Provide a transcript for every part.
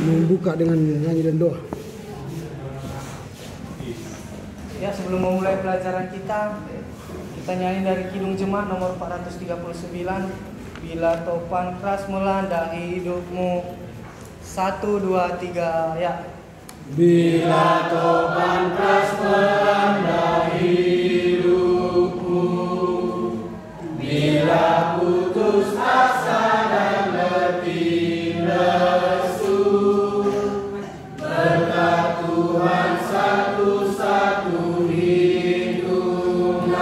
membuka dengan nyanyi dan doa. Ya, sebelum memulai pelajaran kita nyanyi dari Kidung Jemaat nomor 439. Bila topan keras melanda hidupmu. 1, 2, 3, ya. Bila topan keras melanda hidupmu, bila putus asa dan letih lesu, berkat Tuhan satu-satu hitunglah,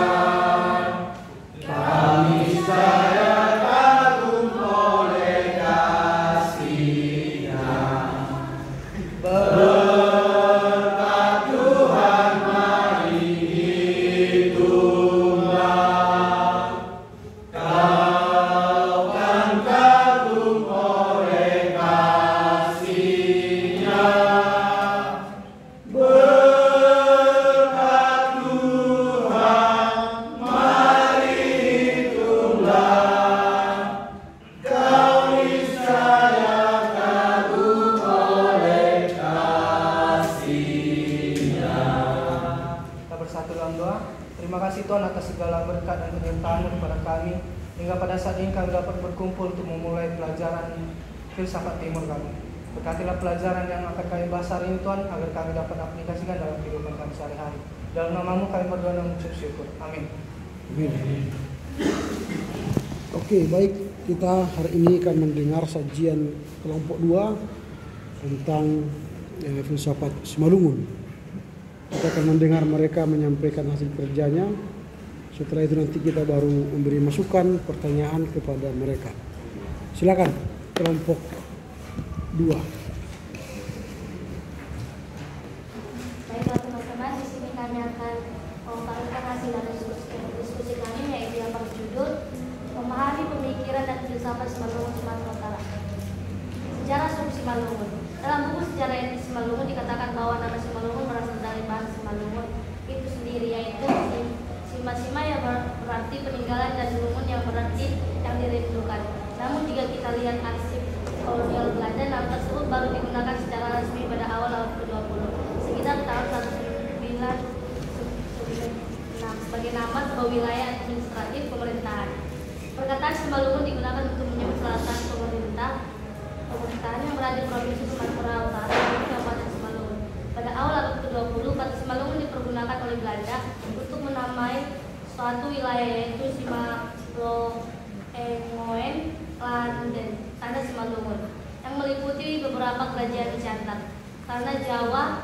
kami saya kagum oleh kasih-Nya. Berkat Tuhan mari hitunglah, kau kan kagum oleh kasih-Nya. Berkat Tuhan mari hitunglah, kau niscaya kagum oleh kasih-Nya. Kita bersatu dalam doa. Terima kasih Tuhan atas segala berkat dan penyertaan-Mu kepada kami, hingga pada saat ini kami dapat berkumpul untuk memulai pelajaran filsafat timur kami. Berkatilah pelajaran yang akan kami bahas hari ini Tuhan, agar kami dapat aplikasikan dalam kehidupan kami sehari-hari. Dalam nama-Mu kami berdoa dan mengucap syukur. Amin. Amin. Oke, baik, kita hari ini akan mendengar sajian kelompok 2 tentang filsafat Simalungun. Kita akan mendengar mereka menyampaikan hasil kerjanya. Setelah itu nanti kita baru memberi masukan, pertanyaan kepada mereka. Silakan kelompok 2. Baiklah teman-teman, di sini kami akan memaparkan hasil dari diskusi kami, yaitu yang berjudul Memahami Pemikiran dan Filsafat Simalungun Sumatera Utara. Sejarah suku Simalungun. Dalam buku Sejarah Etnis Simalungun dikatakan bahwa nama Simalungun berasal dari bahasa Simalungun itu sendiri, yaitu Sima-sima yang berarti peninggalan dan lungun yang berarti yang dirindukan. Namun jika kita lihat arsip kolonial Belanda, nama tersebut baru digunakan secara resmi pada awal abad ke-20, sekitar tahun 1996 sebagai nama sebuah wilayah administratif pemerintahan. Perkataan Simalungun digunakan untuk menyebut salah satu pemerintahan yang berada di Provinsi Sumatera Utara, yaitu Kabupaten Simalungun. Pada awal abad ke-20, kata Simalungun dipergunakan oleh Belanda untuk menamai suatu wilayah, yaitu Simalongoen Landen, tanah Simalungun, yang meliputi beberapa kerajaan di Cantar, tanah Jawa,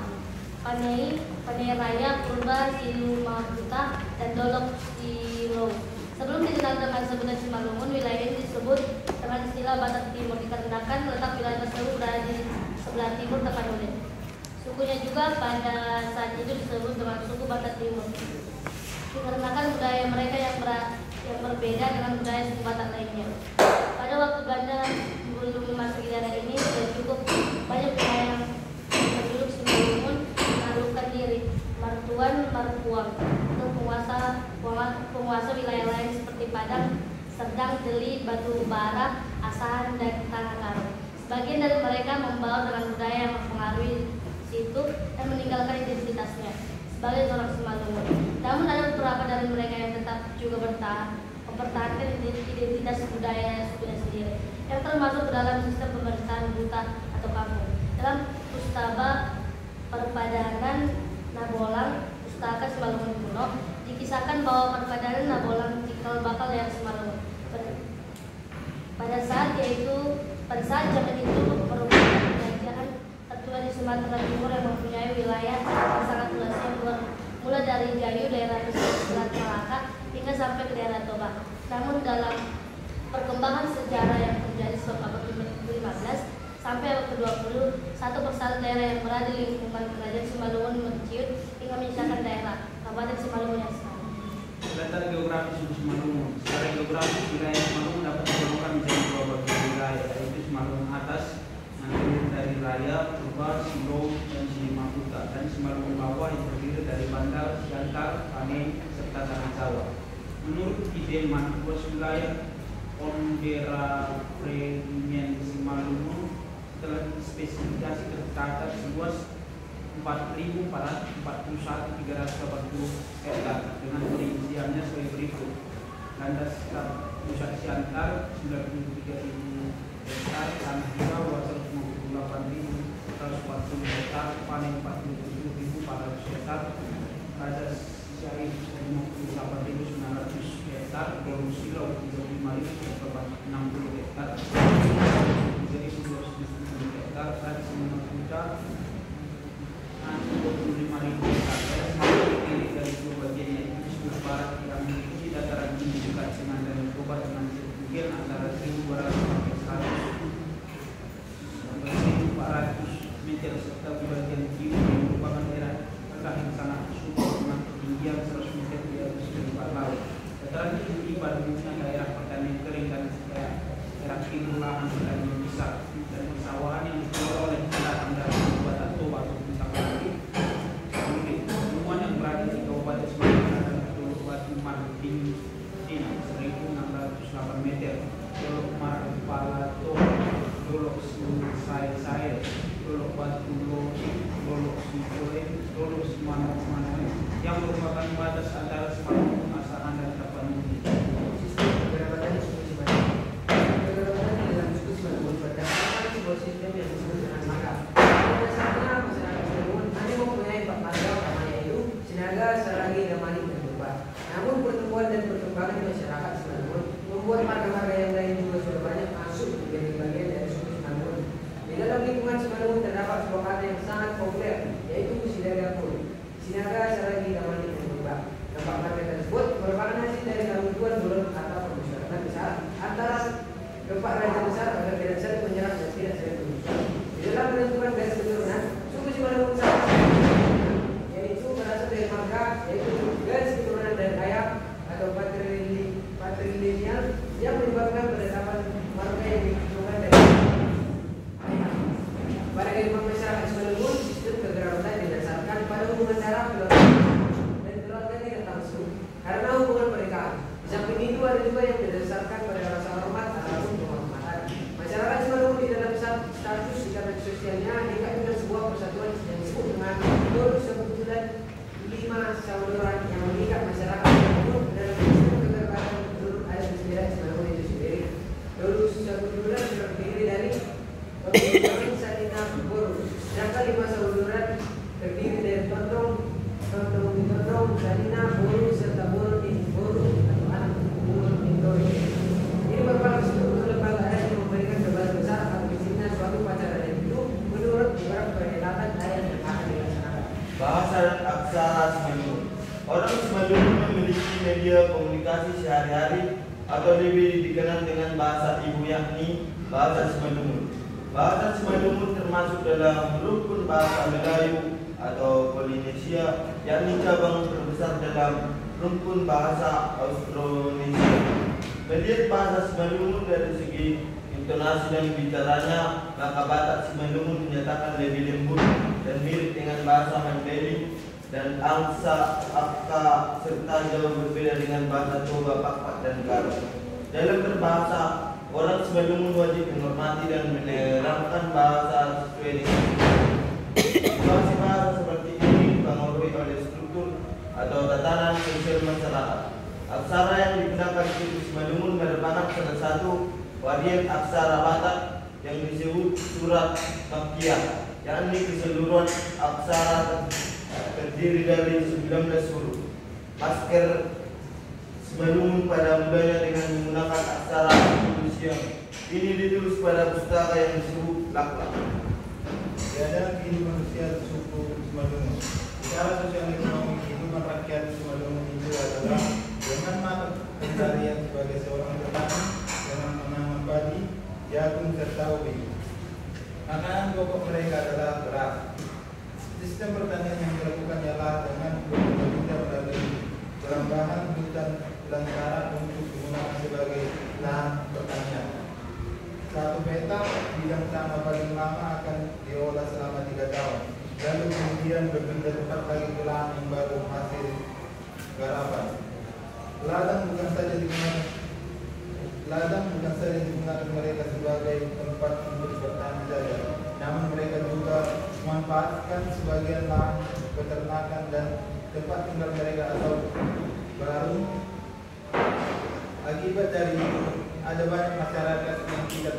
Panei, Panei Raya, Purba, Silumabuta, dan Dolok Silo. Sebelum dikenal dengan sebutan Simalungun, wilayah ini disebut dengan istilah Batak Timur, dikarenakan letak wilayah tersebut berada di sebelah timur Tapanuli. Sukunya juga pada saat itu disebut dengan suku Batak Timur, dikarenakan budaya mereka yang berbeda dengan budaya suku Batak lainnya. Pada waktu Belanda belum memasuki daerah ini, sudah cukup banyak wilayah yang penduduk Simalungun menaklukkan diri. Martuan Marpuang untuk penguasa wilayah lain seperti Padang, Serdang, Deli, Batu Bara, Asahan, dan Tanah Karo. Sebagian dari mereka membawa dengan budaya yang mempengaruhi situ dan meninggalkan identitasnya sebagai orang Simalungun. Namun ada beberapa dari mereka yang tetap juga mempertahankan identitas budaya sukunya sendiri, yang termasuk dalam sistem pemerintahan buta atau kampung. Dalam Pustaka Perpadanan Nabolang, Pustaka Simalungun kuno, dikisahkan bahwa perpadanan Nabolang cikal bakal yang Simalungun. Pada saat zaman itu merupakan kerajaan tertua di Sumatera Timur yang mempunyai wilayah yang sangat luas, yang mulai dari Gayo, daerah Selat Malaka, hingga sampai ke daerah Toba. Namun dalam perkembangan sejarah yang terjadi sejak abad ke-15 sampai abad ke-20, satu persatu daerah yang berada di lingkungan kerajaan Simalungun menciut hingga menyisakan daerah Kabupaten Simalungun yang sekarang. Letak geografis suku Simalungun. Secara geografis, wilayah Simalungun dapat digolongkan menjadi dua bagian wilayah, yaitu Simalungun atas, terdiri dari Raya, Purba, Silo, dan Simaputa, dan Simalungun bawah yang terdiri dari Bandar, Siantar, Panei, serta Tanah Jawa. Menurut ide luas wilayah Ondera Premien Simalungun telah dispesifikasikan tercatat seluas 4.441.380 hektar dengan perinciannya sebagai berikut. Landas pusat Siantar 93.000 hektar, tanah hijau 258.140 hektar, panen 47.400 hektar, Raja Syahid 58.900 hektar, Golong Silau 35.460 hektar, jadi 270 hektar, dan Semenuk Putra 25.000 hektar. Terdiri dari dua bagian, yaitu di sebelah barat yang memiliki dataran tinggi dekat dengan Danau Toba dengan ketinggian antara 1.200 sampai 1.400 meter, serta di bagian kiri yang merupakan daerah rendah yang sangat subur dengan ketinggian 100 meter di atas permukaan laut. Dataran tinggi pada umumnya daerah pertanian kering dan daerah timur lahan pertanian besar dan persawahan yang dikelola oleh pendatang dari Kabupaten Toba ataupun Tapanuli. Temuan yang berada di Kabupaten Semarang adalah Dolok Batu Martin 1.608 meter, Dolok Marpalato, Dolok Sair, Dolok Batu Lodi, Dolok Sipole, Dolok Semana yang merupakan batas antara Semarang, Asahan dan Tapanuli. Namun pertumbuhan dan perkembangan masyarakat Semarang membuat marga-marga yang lain juga sudah banyak masuk menjadi bagian dari suku Semarang. Di dalam lingkungan Semarang terdapat sebuah kata yang sangat populer, yaitu Sinagapur. Sinaga Saragi Damani dan Berubah. Dampak marga tersebut merupakan hasil dari gangguan bulan kata permusyawaratan besar antara keempat raja besar agar tidak saling menyerang dan tidak saling bermusuhan. Di dalam menentukan garis keturunan, suku Semarang yaitu berasal dari marga, yaitu garis keturunan dari ayah atau patrilineal yang menyebabkan penetapan marga yang ditentukan dari ayah. Pada kehidupan masyarakat Semarang, sistem kekerabatan didasarkan pada hubungan darah dan keluarga tidak langsung karena hubungan pernikahan. Di samping itu ada juga yang didasarkan pada rasa hormat ataupun penghormatan. Masyarakat Semarang di dalam status ikatan sosialnya diikat dengan sebuah persatuan yang disebut dengan Dolus Sebulan 5 Saudoran yang mengikat masyarakat Semarang dalam sistem kekerabatan menurut adat istiadat Semarang itu sendiri. Dolus Sebulan terdiri dari Tontong, Salina, Boru. Sedangkan 5 Saudoran terdiri dari Tontong, Salina, Boru serta Boru atau anak Boru Indori. Ini merupakan struktur lembaga adat yang memberikan beban besar atau isinya suatu upacara adat itu menurut beberapa perhelatan adat yang akan dilaksanakan. Bahasa dan aksara Semalungun. Orang Semalungun memiliki media komunikasi sehari-hari atau lebih dikenal dengan bahasa ibu, yakni bahasa Semalungun. Bahasa Semalungun termasuk dalam rukun bahasa Melayu atau Polinesia, yakni cabang terbesar dalam rukun bahasa Austronesia. Melihat bahasa Semalungun dari segi intonasi dan bicaranya, maka Batak Semalungun dinyatakan lebih lembut dan mirip dengan bahasa Mandailing dan Angsa, Akka, serta jauh berbeda dengan bahasa Toba, Pakpak, dan Karo. Dalam berbahasa, orang Semalungun wajib menghormati dan menerangkan bahasa sesuai dengan situasi bahasa seperti ini dipengaruhi oleh struktur atau tatanan sosial masyarakat. Aksara yang digunakan di Semalungun merupakan salah satu varian aksara Batak yang disebut surat Makkiyah, yakni keseluruhan aksara terdiri dari 19 huruf. Masker Semalungun pada mulanya dengan menggunakan aksara Indonesia. Ini ditulis pada pustaka yang disebut Laklak. Tiada kehidupan sosial suku Semalungun. Secara sosial ekonomi kehidupan rakyat Semalungun itu adalah dengan mata pencarian sebagai seorang petani dengan menanam padi, jagung serta ubi. Makanan pokok mereka adalah beras. Sistem pertanian yang dilakukan ialah dengan berbeda melalui perambahan hutan belantara untuk digunakan sebagai lahan pertanian. Satu peta bidang tanah paling lama akan diolah selama 3 tahun. Lalu kemudian berpindah tempat lagi ke lahan yang baru hasil garapan. Ladang bukan saja digunakan mereka sebagai tempat untuk bertani saja, namun mereka juga memanfaatkan sebagian lahan peternakan dan tempat tinggal mereka atau baru. Akibat dari itu, ada banyak masyarakat yang tidak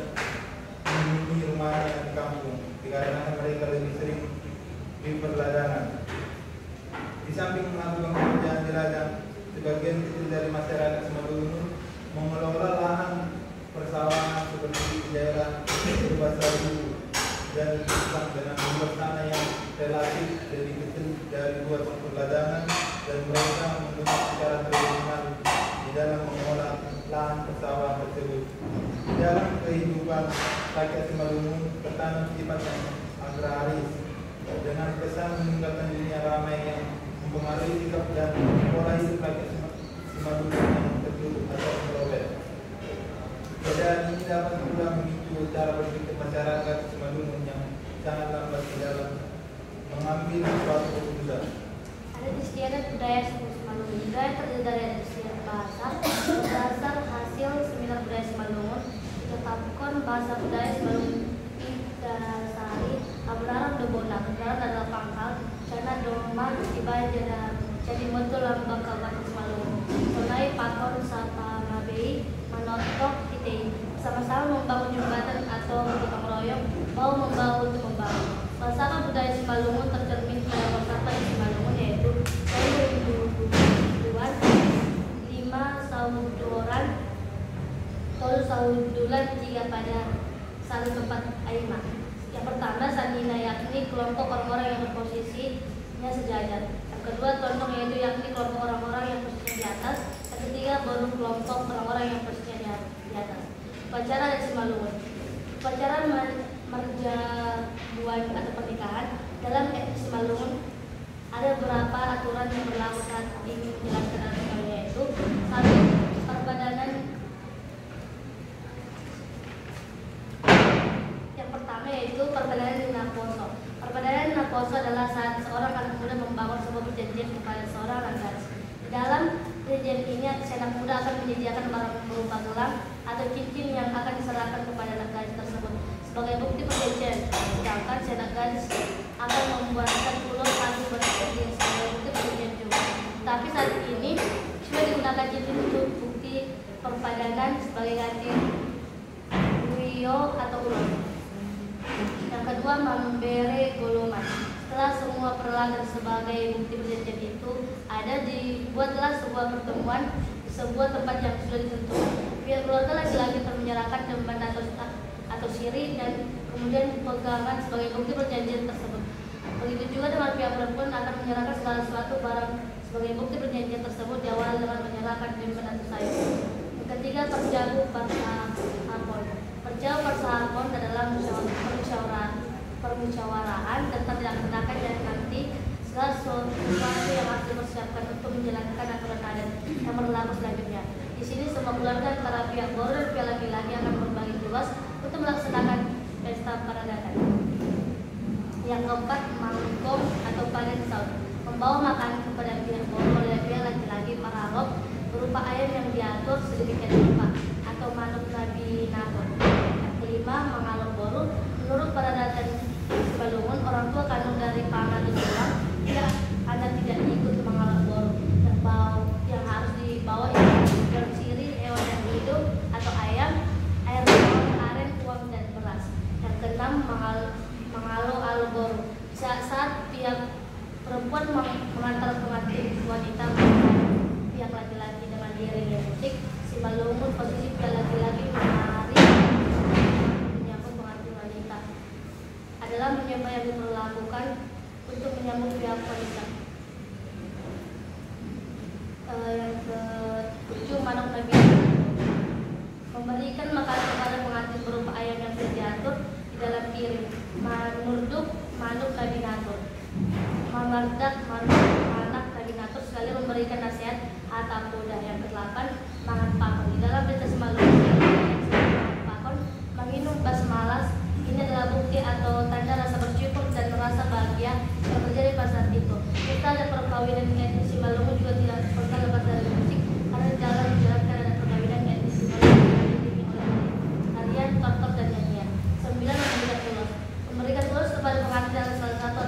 menghuni rumahnya di kampung dikarenakan mereka lebih sering di perladangan. Di samping melakukan pekerjaan di ladang, sebagian kecil dari masyarakat Simalungun mengelola lahan persawahan seperti di daerah Berbasadu dan Pisang dengan luas tanah yang relatif lebih kecil dari luas perladangan, dan mereka menggunakan secara tradisional di dalam mengelola lahan persawahan tersebut. Di dalam kehidupan rakyat Simalungun tertanam sifatnya agraris dengan pesan meninggalkan dunia ramai yang mempengaruhi sikap dan pola hidup rakyat Simalungun yang tertutup atau introvert. Keadaan ini dapat pula memicu cara berpikir masyarakat Simalungun yang sangat lambat di dalam mengambil suatu keputusan. Adat istiadat budaya suku Simalungun. Budaya terdiri dari adat istiadat bahasa berdasar hasil seminar budaya Simalungun. Ditetapkan bahasa budaya Simalungun didasari Abraham de Bona, Abraham adalah pangkal, karena Doma dibaca jadi betul lambang kabupaten Simalungun. Sonai pakon sapa ngabei manotok kitei, sama-sama membangun jembatan atau bergotong royong, mau membangun untuk membangun. Falsafah budaya Simalungun tercermin pada falsafah di Simalungun, yaitu dari Duan, 5 sauduran, tol saudulan jika pada saling tempat aima. Yang pertama sanina, yakni kelompok orang-orang yang berposisinya sejajar. Yang kedua tondong, yaitu yakni kelompok orang-orang yang posisinya di atas. Yang ketiga baru kelompok orang-orang yang posisinya di atas. Upacara di Simalungun. Upacara merjabuan atau pernikahan dalam etnis Simalungun ada beberapa aturan yang berlaku saat ini menjelaskan aturannya, yaitu 1. Perbadanan. Yang pertama yaitu perbadanan naposo. Perbadanan naposo adalah saat seorang anak muda membangun sebuah perjanjian kepada seorang anak gadis. Di dalam perjanjian ini si anak muda akan menyediakan barang berupa gelang atau cincin yang akan diserahkan kepada anak gadis tersebut sebagai bukti perjanjian. Sedangkan si anak gadis akan membuatkan pulau kayu berperjanjian sebagai bukti perjanjian juga. Tapi saat ini sudah digunakan cincin untuk bukti perbadanan sebagai ganti wio atau ulang. Yang kedua, memberi goloman. Setelah semua perlahan sebagai bukti perjanjian itu ada, dibuatlah sebuah pertemuan di sebuah tempat yang sudah ditentukan. Pihak keluarga laki-laki menyerahkan demban atau siri dan kemudian pegangan sebagai bukti perjanjian tersebut. Begitu juga dengan pihak perempuan akan menyerahkan segala sesuatu barang sebagai bukti perjanjian tersebut, diawali dengan menyerahkan demban atau sayur. Yang ketiga, perjabu persahapon. Perjabu persahapon adalah permusyawaraan tentang dilaksanakan dan nanti segala sesuatu yang harus dipersiapkan untuk menjalankan aturan adat yang berlaku selanjutnya. Di sini semua keluarga antara pihak guru dan pihak laki-laki akan berbagi tugas untuk melaksanakan pesta peradatan. Yang keempat, mangkong atau panen saud. Membawa makanan kepada pihak guru oleh pihak laki-laki para rob berupa ayam yang diatur sedemikian rupa atau manuk nabi nator. Yang kelima, mengalor boru. Menurut peradatan Simalungun, orang tua kandung dari pangan bilang anak tidak ikut mengalor boru. Yang harus dibawa dalam siri hewan yang hidup atau ayam, air bawang, aren, uang dan beras. Yang keenam, mengalo boru. Saat pihak perempuan mengantar pengantin wanita pihak laki-laki dengan diiringi musik, Simalungun posisi pihak laki-laki menari menyambut pengantin wanita adalah menyembah yang diperlakukan untuk menyambut pihak wanita. Yang ketujuh, manuk nabi. Memberikan makanan kepada pengantin berupa ayam yang sudah diatur di dalam piring. Manurduk, manuk nabi natur. Mamardak, manuk anak nabi natur sekali memberikan nasihat atap kuda. Yang ke-8, mangan pakon. Di dalam berita Simalungun, pakon menginum basmalas. Ini adalah bukti atau tanda rasa bersyukur dan rasa bahagia yang terjadi pada saat itu. Kita dan perkawinan etnis Simalungun juga tidak pernah lepas dari musik, karena dalam menjalankan adat perkawinan etnis Simalungun diiringi oleh tarian, tortor dan nyanyian. 9, memberikan ulos. Memberikan ulos kepada pengantin adalah salah satu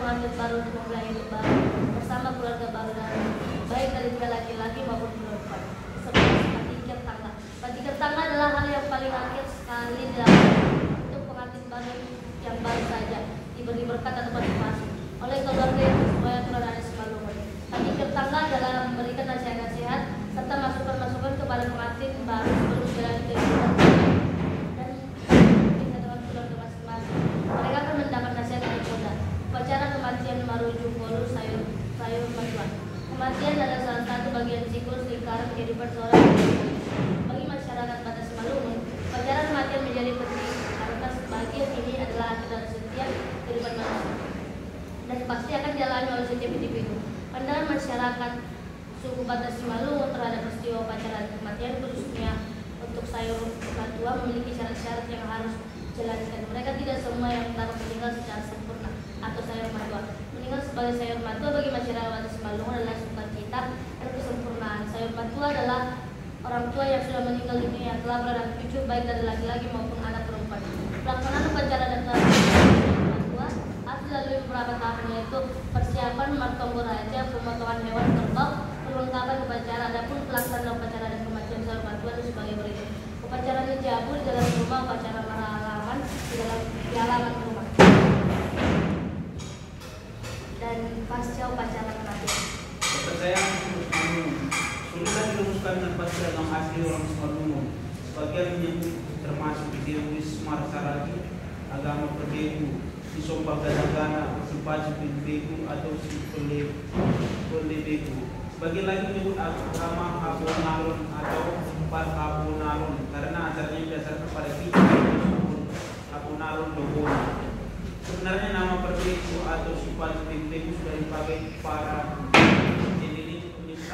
pengantin baru untuk memulai hidup baru bersama keluarga baru dan baik dari pihak laki-laki maupun perempuan. 11. Mati ketangga adalah hal yang paling akhir sekali dilakukan untuk pengantin baru yang baru saja diberi berkat atau motivasi oleh keluarga yang sesuai aturan adat Simalungun. Mati ketangga adalah memberikan nasihat-nasihat serta masukan-masukan kepada pengantin baru sebelum menjalani kehidupan dan bisa dengan keluarga masing-masing. Mereka akan mendapat nasihat dari muda. Upacara kematian Maruju Kolu Sayur Matua. Kematian adalah salah satu bagian siklus lingkaran kehidupan seorang manusia. Bagi masyarakat Batas Simalungun, upacara kematian menjadi penting karena sebagian ini adalah akhir dari setiap kehidupan manusia dan pasti akan dialami oleh setiap individu. Pandangan masyarakat suku Batas Simalungun terhadap peristiwa upacara kematian khususnya untuk Sayur Matua memiliki syarat-syarat yang harus dijalankan. Mereka tidak semua yang dapat meninggal secara sempurna atau Sayur Matua. Meninggal sebagai Sayur Matua bagi masyarakat Batas Simalungun adalah sukacita dan kesempurnaan. Sayur Matua adalah orang tua yang sudah meninggal dunia yang telah beranak cucu baik dari laki-laki maupun anak perempuan. Pelaksanaan upacara dan Sayur Matua harus dilalui beberapa tahap, yaitu persiapan martombo raja, pemotongan hewan kerbau, perlengkapan upacara. Adapun pelaksanaan upacara dan kematian Sayur Matua itu sebagai berikut. Upacara Nijabu di dalam rumah, upacara maralaman di halaman rumah, dan pasca upacara kematian. Kepercayaan sulitlah dirumuskan dengan pasti dalam asli orang Simalungun. Sebagian menyebut termasuk Dewi Semar Saragi, agama Perdegu, si Sombak Gadagana, si Pacu Begu atau si Pelebegu. Sebagian lagi menyebut agama Abonalon atau Empat Abonalon karena acaranya berdasarkan pada kitab Abonalon Dogono. Sebenarnya nama Perdegu atau si Pacu Begu sudah dipakai para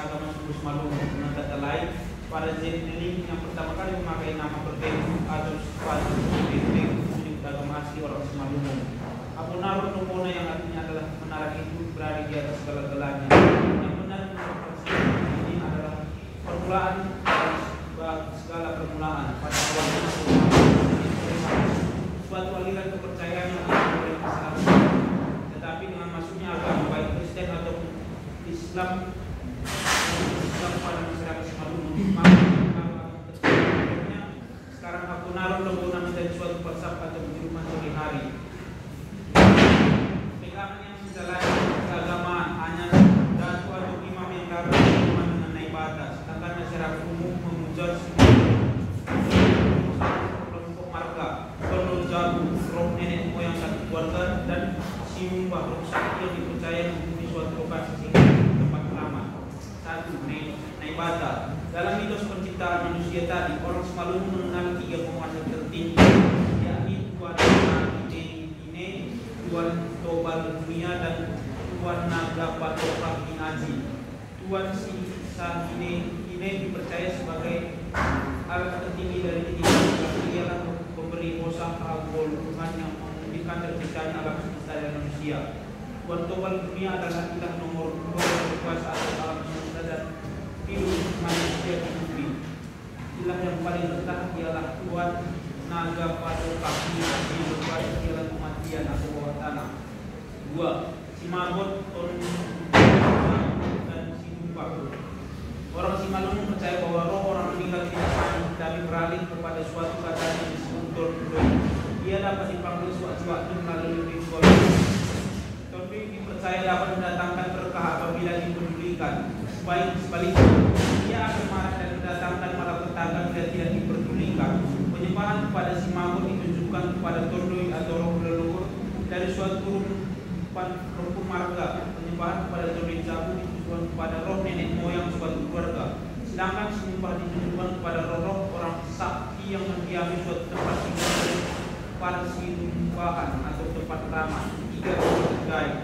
agama suku Simalungun. Dengan kata lain, para Zeniling yang pertama kali memakai nama Perdegu atau Pacu Begu untuk agama asli orang Simalungun. Abonalon Dogono yang artinya adalah menara itu berada di atas segala-galanya. Yang benar ini adalah permulaan segala permulaan pada awalnya suatu aliran kepercayaan yang boleh Islam, tetapi dengan masuknya agama baik Kristen atau Islam pada masyarakat Simalungun, maka sekarang Abonalon Dogono menjadi suatu falsafah atau penjeruman sehari-hari. Pegangan yang menjalani keagamaan hanya datu atau imam yang dapat berhubungan mengenai batas, sedangkan masyarakat umum memuja kelompok marga, Kono Jabu, roh nenek moyang satu keluarga, dan Simbah roh sakti yang dipercaya menghubungi suatu lokasi tempat lama. 1. Naibata. Dalam mitos penciptaan manusia tadi, orang Simalungun mengenal 3 penguasa tertinggi, yakni Tuan Ine, Tuan Tobal Dunia, dan Tuan Naga Patopak Inaji. Tuan Sisahine dipercaya sebagai alat tertinggi dari ketiga. Ialah pemberi usaha Tuhan yang memulihkan terciptanya alam semesta dan manusia. Tuan Tobal Dunia adalah ilah nomor 2 berkuasa atas alam semesta dan hidup manusia di bumi. Ilah yang paling rendah ialah Tuan Naga Patopak Inaji, berkuasa ialah kematian atau bawah tanah. 2. Simagot, dan Sidumpak. Orang Simalungun percaya bahwa roh orang meninggal tidak mati, tapi beralih kepada suatu keadaan yang disebut Tondoi. Ia dapat dipanggil sewaktu-waktu melalui ritual. Tondoi dipercaya dapat mendatangkan berkah apabila dipedulikan. Sebaliknya, ia akan marah dan mendatangkan malapetaka bila tidak dipedulikan. Penyembahan kepada Simagot ditunjukkan kepada Tondoi atau roh leluhur dari suatu rukun marga. Penyembahan kepada Tondoi Jabu ditujukan kepada roh nenek moyang suatu keluarga. Sedangkan penyembahan ditujukan kepada roh orang sakti yang mendiami suatu tempat tinggal para simbahan atau tempat ramah. 3. Gaib.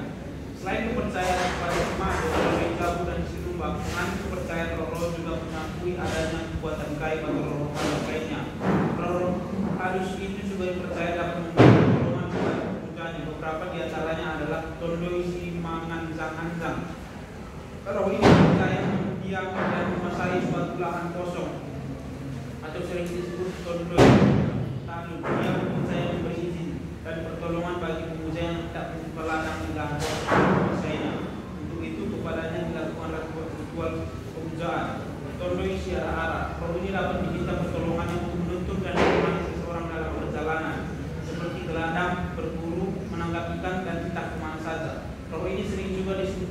Selain kepercayaan kepada Simagot, Tondoi Jabu dan Silumbak, dengan kepercayaan roh-roh juga mengakui adanya kekuatan gaib atau roh halus lainnya. Roh halus itu juga dipercaya dapat membantu pertolongan kepada pemujanya. Beberapa di antaranya adalah Tondoi Simanganzang. Roh ini percaya mendiamkan dan menguasai suatu lahan kosong atau sering disebut Tondoi Tanu. Dia percaya memberi izin dan pertolongan bagi pemuja yang tak mempunyai ladang di lahan kosong.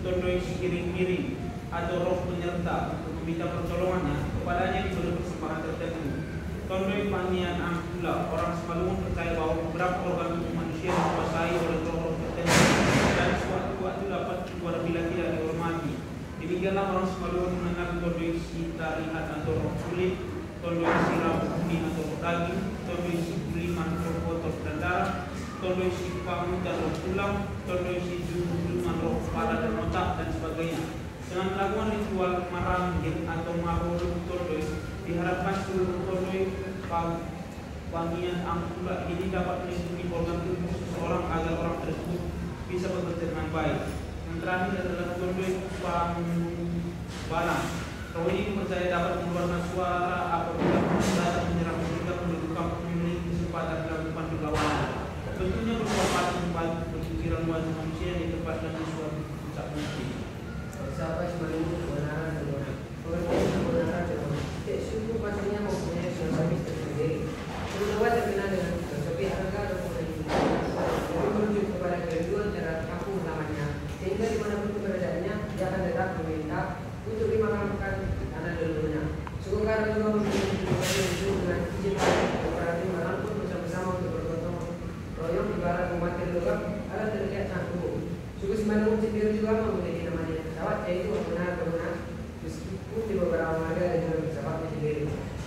tondoi si kiring-kiring atau roh penyerta untuk meminta pertolongannya, kepadanya diberi persembahan tertentu. Tondoi panian pula orang Simalungun percaya bahwa beberapa organ tubuh manusia dikuasai oleh roh-roh tertentu dan suatu-suatu dapat keluar bila tidak dihormati. Demikianlah orang Simalungun mengenal tondoi si tarihat atau roh kulit, tondoi si rambut kuning atau roh daging, tondoi si kuliman roh kotor dan darah, tondoi si pamut dan roh tulang, tondoi si juluman roh kepala dan otak dan sebagainya. Dengan melakukan ritual maranggit atau maruluk tondoi, diharapkan seluruh tondoi wangian angkula ini dapat melindungi organ tubuh seseorang agar orang tersebut bisa bekerja dengan baik. Yang terakhir adalah tondoi pangbalang. Roh ini percaya dapat mengeluarkan suara apabila merasa menyerang sehingga penduduk kampung memiliki kesempatan melakukan perlawanan. Tentunya berupa patung batu berpikiran wajah manusia yang ditempatkan di suatu puncak bukit. Siapa Simalungun kebenaran dan pengertian kebenaran dan setiap suku pastinya mempunyai filosofi tersendiri. Terutama terkenal dengan filosofi harga dan politik. Jadi merujuk kepada kerinduan terhadap kampung namanya, sehingga dimanapun keberadaannya dia akan tetap meminta untuk dimakamkan tanah leluhurnya. Suku Karo juga memiliki filosofi hidup dengan izin para timbalan pun bersama-sama untuk bergotong royong ibarat umat kedua agar terlihat sanggup. Suku Simalungun sendiri juga memiliki namanya pesawat, yaitu benar-benar meskipun di beberapa marga ada juga pesawatnya sendiri.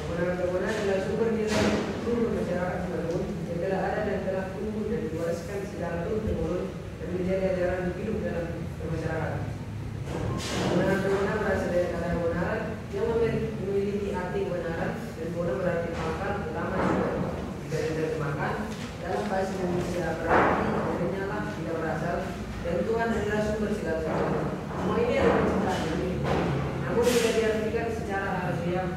Benar-benar adalah sumber nilai seluruh masyarakat Simalungun yang telah ada dan telah tumbuh dan diwariskan secara turun-temurun dan menjadi ajaran hidup dalam masyarakat. Benar-benar berasal dari kata kebenaran yang memiliki arti kebenaran dan benar berarti makar utama jika diterjemahkan dalam bahasa Indonesia berarti hanyalah tidak berasal dan Tuhan adalah sumber segala sesuatu. Semua ini adalah penciptaan diri. Namun jika diartikan secara harfiah,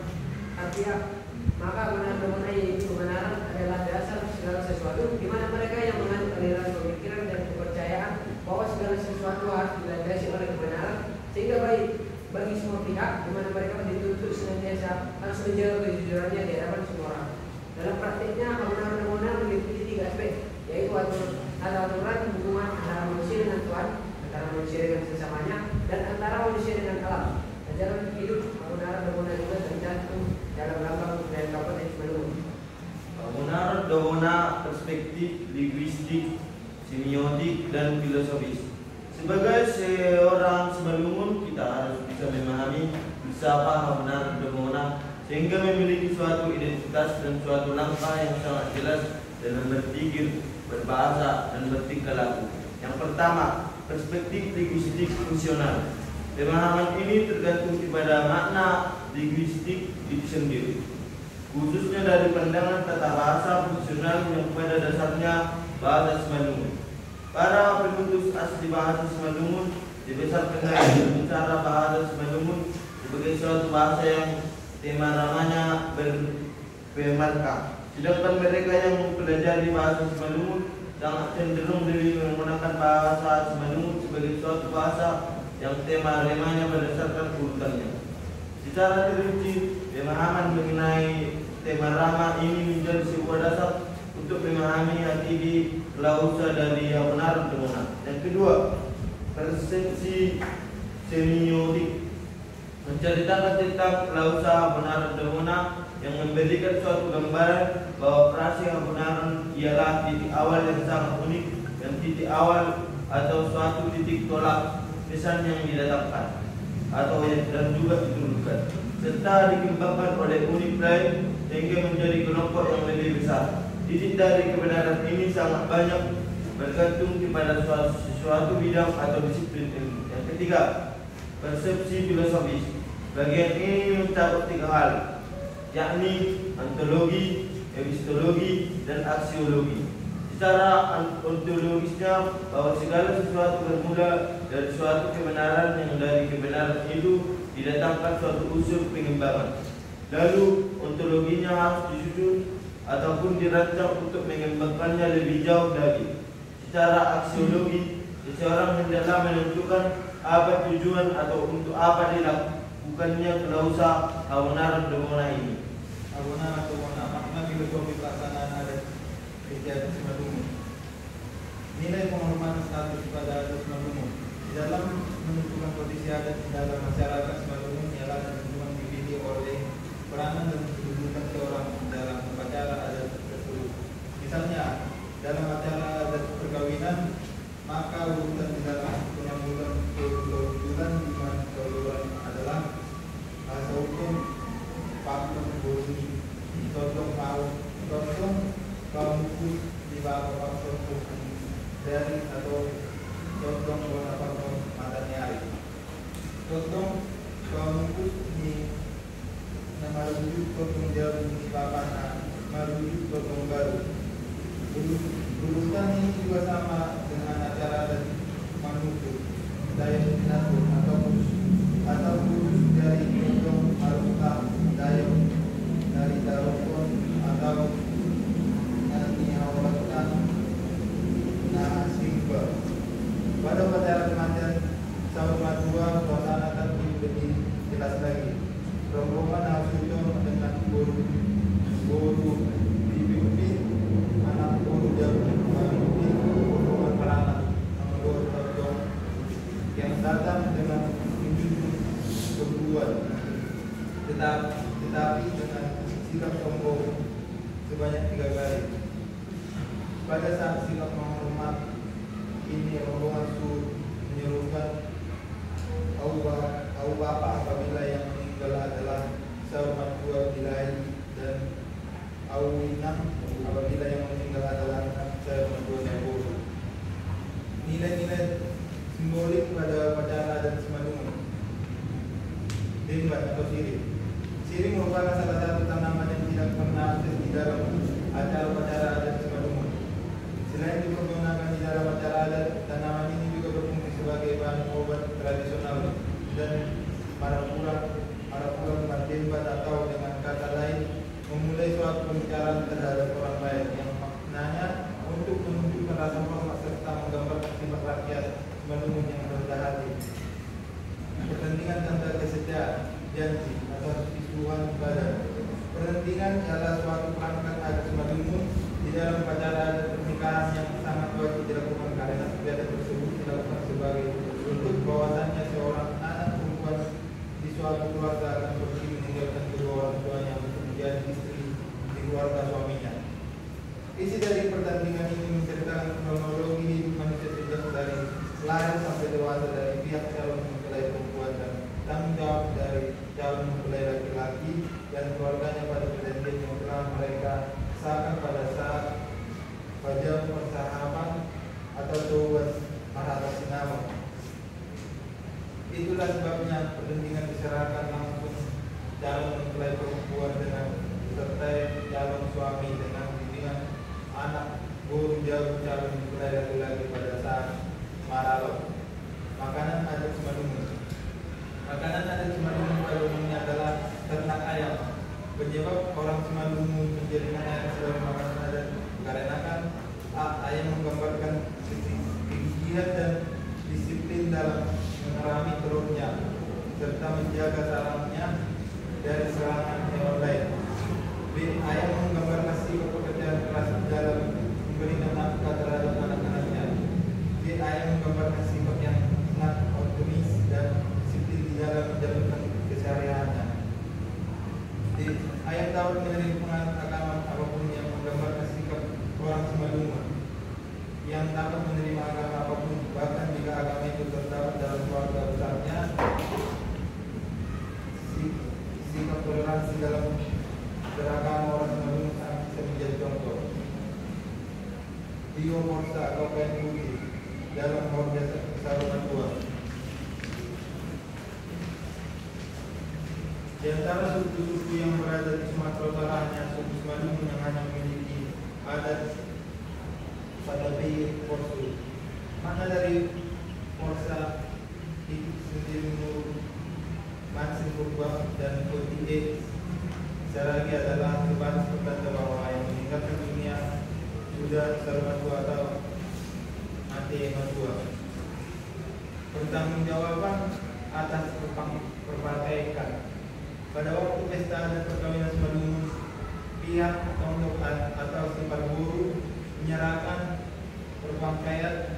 maka benar-benar yaitu kebenaran adalah dasar segala sesuatu, di mana mereka yang menganut aliran pemikiran dan kepercayaan bahwa segala sesuatu harus dilandasi oleh kebenaran, sehingga baik bagi semua pihak, di mana mereka dituntut senantiasa harus menjaga kejujurannya di hadapan semua orang. Dalam praktiknya, benar-benar meliputi 3 aspek, yaitu aturan hubungan antara manusia dengan Tuhan, antara manusia dengan sesamanya, dan antara manusia dengan alam. Ajaran hidup benar-benar juga tercantum dalam lambang budaya Kabupaten Simalungun. Benar perspektif linguistik, semiotik, dan filosofis. Sebagai seorang Simalungun, kita harus bisa memahami filsafat benar sehingga memiliki suatu identitas dan suatu langkah yang sangat jelas dalam berpikir, berbahasa, dan bertingkah laku. Yang pertama, perspektif linguistik fungsional. Pemahaman ini tergantung kepada makna linguistik itu sendiri, khususnya dari pandangan tata bahasa fungsional yang pada dasarnya bahasa Simalungun. Para penulis asli bahasa Simalungun dibesarkan dengan bicara bahasa Simalungun sebagai suatu bahasa yang tema ramanya berpemarka. Sedangkan mereka yang mempelajari bahasa Simalungun sangat cenderung lebih menggunakan bahasa Simalungun sebagai suatu bahasa yang tema remanya berdasarkan urutannya. Secara teruji, pemahaman mengenai tema rama ini menjadi sebuah dasar untuk memahami hakiki klausa dari yang benar dan benar. Yang kedua, persepsi semiotik menceritakan tentang klausa benar dan benar yang memberikan suatu gambaran bahwa frase kebenaran ialah titik awal yang sangat unik dan titik awal atau suatu titik tolak pesan yang didatangkan atau yang dan juga diturunkan, serta dikembangkan oleh unit lain sehingga menjadi kelompok yang lebih besar. Titik dari kebenaran ini sangat banyak bergantung kepada suatu bidang atau disiplin ilmu. Yang ketiga, persepsi filosofis. Bagian ini mencakup 3 hal, yakni ontologi, epistologi, dan aksiologi. Secara ontologisnya, bahwa segala sesuatu bermula dari suatu kebenaran yang dari kebenaran itu didatangkan suatu unsur pengembangan. Lalu ontologinya harus disusun ataupun dirancang untuk mengembangkannya lebih jauh lagi. Secara aksiologi, seseorang hendaklah menentukan apa tujuan atau untuk apa dilakukannya klausa kebenaran domona ini. Kebenaran domona makna filosofi pelaksanaan adat istiadat Simalungun. Nilai penghormatan status pada adat Simalungun di dalam menentukan istiadat di dalam masyarakat Simalungun ialah dan cuma dipilih oleh peranan dan kedudukan seorang dalam upacara adat tersebut. Misalnya, dalam acara adat perkawinan, maka urutan di dalam pengambilan kedudukan di mana kedudukan adalah bahasa hukum faktor bunyi, contoh kaum di bawah faktor hukum dari atau contoh warna faktor matahari. Contoh kaum ini nama rujuk contoh jauh di bawah merujuk contoh baru. Urutan ini juga sama dengan acara dan manusia daya sinatur atau khusus dari contoh maruta daya dari darokon atau nanti awalkan simba. Pada upacara kematian sahur madua suasana akan lebih jelas lagi. Rombongan Nasution dengan guru dipimpin anak guru jauh memimpin rombongan peranan menurut Todong yang datang dengan junjungan berbuat tetapi dengan sikap sombong sebanyak 3 kali. Pada saat sikap menghormat ini rombongan menyerukan au bapa apabila yang meninggal adalah sahur dua bilai dan au inam apabila yang meninggal adalah sahur dua nabur. Nilai-nilai simbolik pada upacara adat Simalungun. Dembat atau sirih. Sirih merupakan salah satu tanaman yang tidak pernah ada di dalam acara-acara adat Simalungun. Selain dipergunakan di dalam acara adat, tanaman ini juga berfungsi sebagai bahan obat tradisional dan para pulang berdembat atau dengan kata lain memulai suatu pembicaraan terhadap orang lain yang maknanya untuk menunjukkan rasa hormat serta menggambarkan sifat rakyat Simalungun yang rendah hati. Pertandingan tanda kesetiaan, janji atau keseluruhan ibadah. Pertandingan adalah suatu perangkat adat Simalungun di dalam upacara adat pernikahan yang sangat wajib dilakukan karena kegiatan tersebut dilakukan sebagai bentuk bahwasannya seorang anak perempuan di suatu keluarga akan pergi meninggalkan kedua orang tuanya untuk menjadi istri di keluarga suaminya. Isi dari pertandingan ini menceritakan kronologi hidup manusia sejak dari lahir sampai dewasa dari pihak calon mempelai perempuan dan tanggung jawab dari calon mempelai laki-laki dan keluarganya pada perjanjian yang telah mereka sahkan pada saat pada persahabatan atau tuan mahata sinama. Itulah sebabnya pertandingan diserahkan langsung calon mempelai perempuan dengan serta calon suami dengan bimbingan anak guru jauh calon mempelai laki-laki pada saat maralo. Makanan adat Simalungun. Makanan adat Simalungun pada umumnya adalah ternak ayam. Penyebab orang Simalungun menjadikan ayam sebagai makanan adat karena ayam menggambarkan kegigihan dan disiplin dalam mengerami telurnya serta menjaga sarangnya dari serangan hewan lain. Ayam menggambarkan sikap pekerjaan keras dalam memberikan nafkah terhadap anak-anaknya. Ayam menggambarkan sikap yang sangat optimis dan disiplin di dalam menjalankan kesehariannya. Ayam dapat menerima pengaruh agama apapun yang menggambarkan sikap orang Simalungun yang dapat menerima agama apapun, bahkan jika agama itu terdapat dalam keluarga besarnya. Sikap toleransi dalam beragama orang Simalungun sangat bisa menjadi contoh. Dio Morsa atau kain putih dalam keluarga Saruman tua. Di antara suku-suku yang berada di Sumatera Utara hanya suku Simalungun yang hanya memiliki adat pada bayi Porsu. Makna dari Porsa itu sendiri menurut Mansin Purba dan Kotiye secara lagi adalah sebatas pertanda bahwa yang meninggalkan dunia sudah Saruman tua atau mati tua. Pertanggungjawaban atas perpakaian. Pada waktu pesta dan perkawinan Simalungun, pihak tondok atau simpar guru menyerahkan perpakaian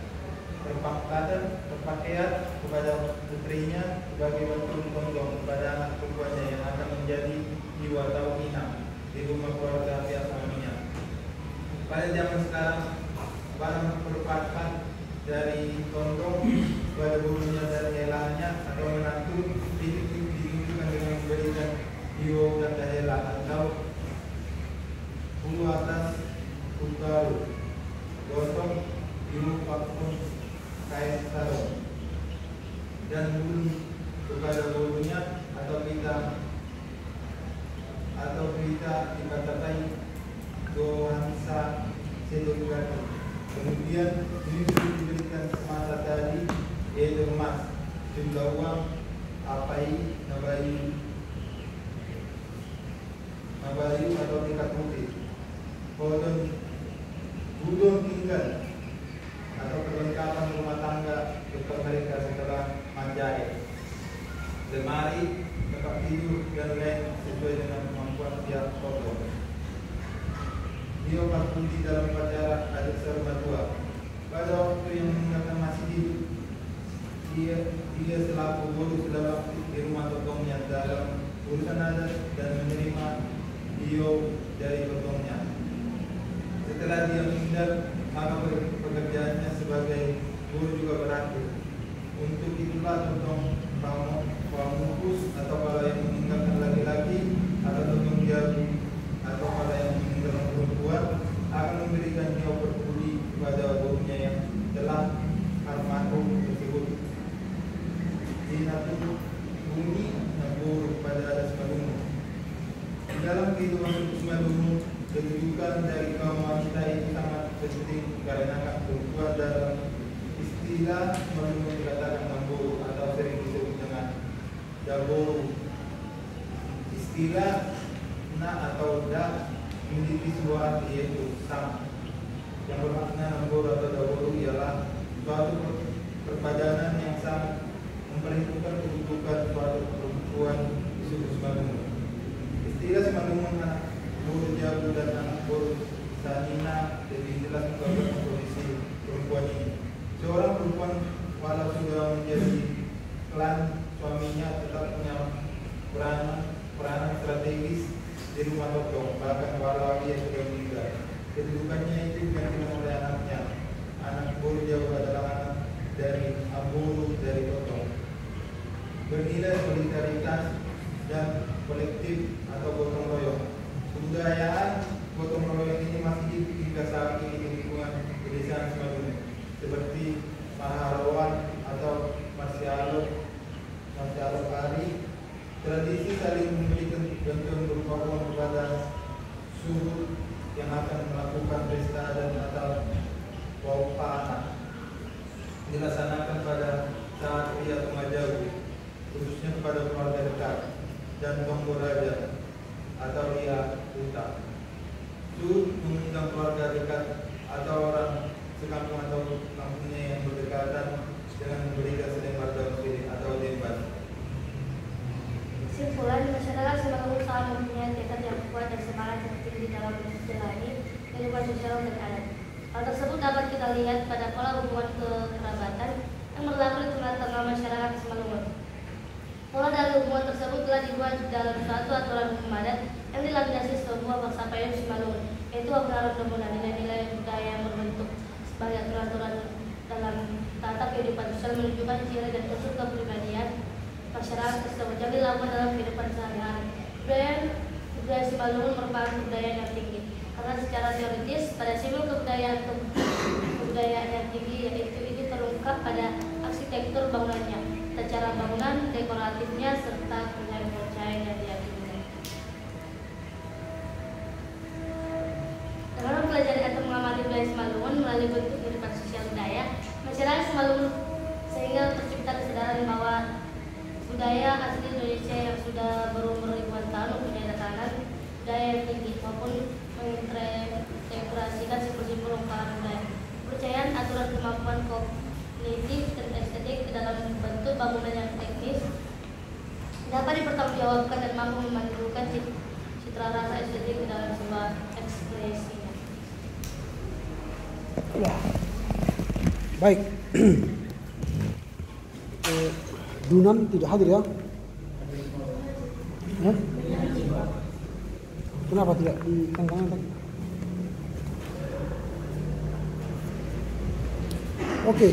berpakaian kepada putrinya sebagai bentuk tolong kepada anak perempuannya yang akan menjadi jiwa atau inang di rumah keluarga pihak suaminya. Pada zaman sekarang, barang merupakan dari tondong kepada bulunya dan helanya atau menantu ditunjukkan dengan memberikan jiwa dan hela atau bulu atas bulu gosong bulu pakun kain sarung dan bulu kepada bulunya atau pita dikatakan gohansa sedulurati. Kemudian ini diberikan semasa tadi yaitu emas, jumlah uang apai nabayu atau tingkat putih, budon tinggal atau perlengkapan rumah tangga untuk mereka setelah menjahit, lemari, tempat tidur dan lain sesuai dengan kemampuan tiap kotor. Dia berfungsi dalam upacara adat serba pada waktu yang menggunakan masih hidup. Dia selaku guru selama di rumah totongnya dalam urusan adat dan menerima dia dari totongnya. Setelah dia meninggal, maka pekerjaannya sebagai guru juga berakhir. Untuk itulah totong pamungkus atau kalau yang meninggalkan laki-laki atau totong jabu atau kalau yang meninggalkan perempuan akan memberikan dia berbudi kepada gurunya yang telah almarhum tersebut. Dinatu bumi dan guru pada adat Semalungun. Di dalam kehidupan Semalungun, kedudukan dari kaum wanita itu sangat penting karena perempuan dalam istilah Semalungun dikatakan namburu atau sering disebut dengan daboru. Istilah na atau da memiliki sebuah arti yaitu sama. Yang bermakna namburu atau daboru ialah suatu perpadanan yang sangat memperhitungkan kedudukan suatu perempuan di suku Semalungun. Istilah Semalungun anak guru jabu dan anak guru sanina lebih jelas menggambarkan kondisi perempuan ini. Seorang perempuan walau sudah menjadi klan suaminya tetap punya peranan strategis di rumah totong, bahkan walau dia sudah meninggal. Kedudukannya itu digantikan oleh anaknya. Anak guru jabu adalah anak dari amburu dari totong. Bernilai solidaritas dan kolektif atau gotong royong. Kebudayaan gotong royong ini masih hidup hingga saat ini di lingkungan pedesaan Semalungun, seperti maharawan atau marsialo kari. Tradisi saling memberikan bantuan berupa uang kepada suhu yang akan melakukan pesta adat atau waupana dilaksanakan pada saat Ria Tumajau, khususnya kepada keluarga dekat dan Tonggo Raja atau Ria Huta. Suhu mengundang keluarga dekat atau orang sekampung atau kampungnya yang berdekatan dengan memberikan selembar daun sirih atau demban. Kesimpulan, masyarakat Semalungun sangat mempunyai tekad yang kuat dan semangat yang tinggi dalam menjalani kehidupan sosial dan adat. Hal tersebut dapat kita lihat pada pola hubungan kekerabatan yang berlaku di tengah-tengah masyarakat Semalungun. Pola dari hubungan tersebut telah dibuat dalam suatu aturan hukum adat yang dilaminasi sebuah bangsa payung Semalungun, yaitu aturan bangunan nilai-nilai budaya yang berbentuk sebagai aturan-aturan dalam tata kehidupan sosial menunjukkan ciri dan unsur kepribadian masyarakat tersebut yang dilakukan dalam kehidupan sehari-hari. Budaya Semalungun merupakan budaya yang tinggi karena secara teoritis pada simbol kebudayaan yang tinggi yaitu ini terungkap pada arsitektur bangunannya, tata cara bangunan, dekoratifnya serta kepercayaan yang diyakini. Dengan mempelajari atau mengamati budaya Semalungun melalui bentuk kehidupan sosial budaya masyarakat Semalungun sehingga tercipta kesadaran bahwa budaya asli Indonesia yang sudah berumur ribuan tahun mempunyai tatanan budaya yang tinggi maupun mengintegrasikan simbol-simbol ungkapan budaya, kepercayaan, aturan, kemampuan kognitif dan estetik ke dalam bentuk bangunan yang teknis dapat dipertanggungjawabkan dan mampu memanfaatkan citra rasa estetik ke dalam sebuah ekspresinya. Baik. Dunan tidak hadir ya? Hah? Kenapa tidak ditangkapkan tadi? Oke,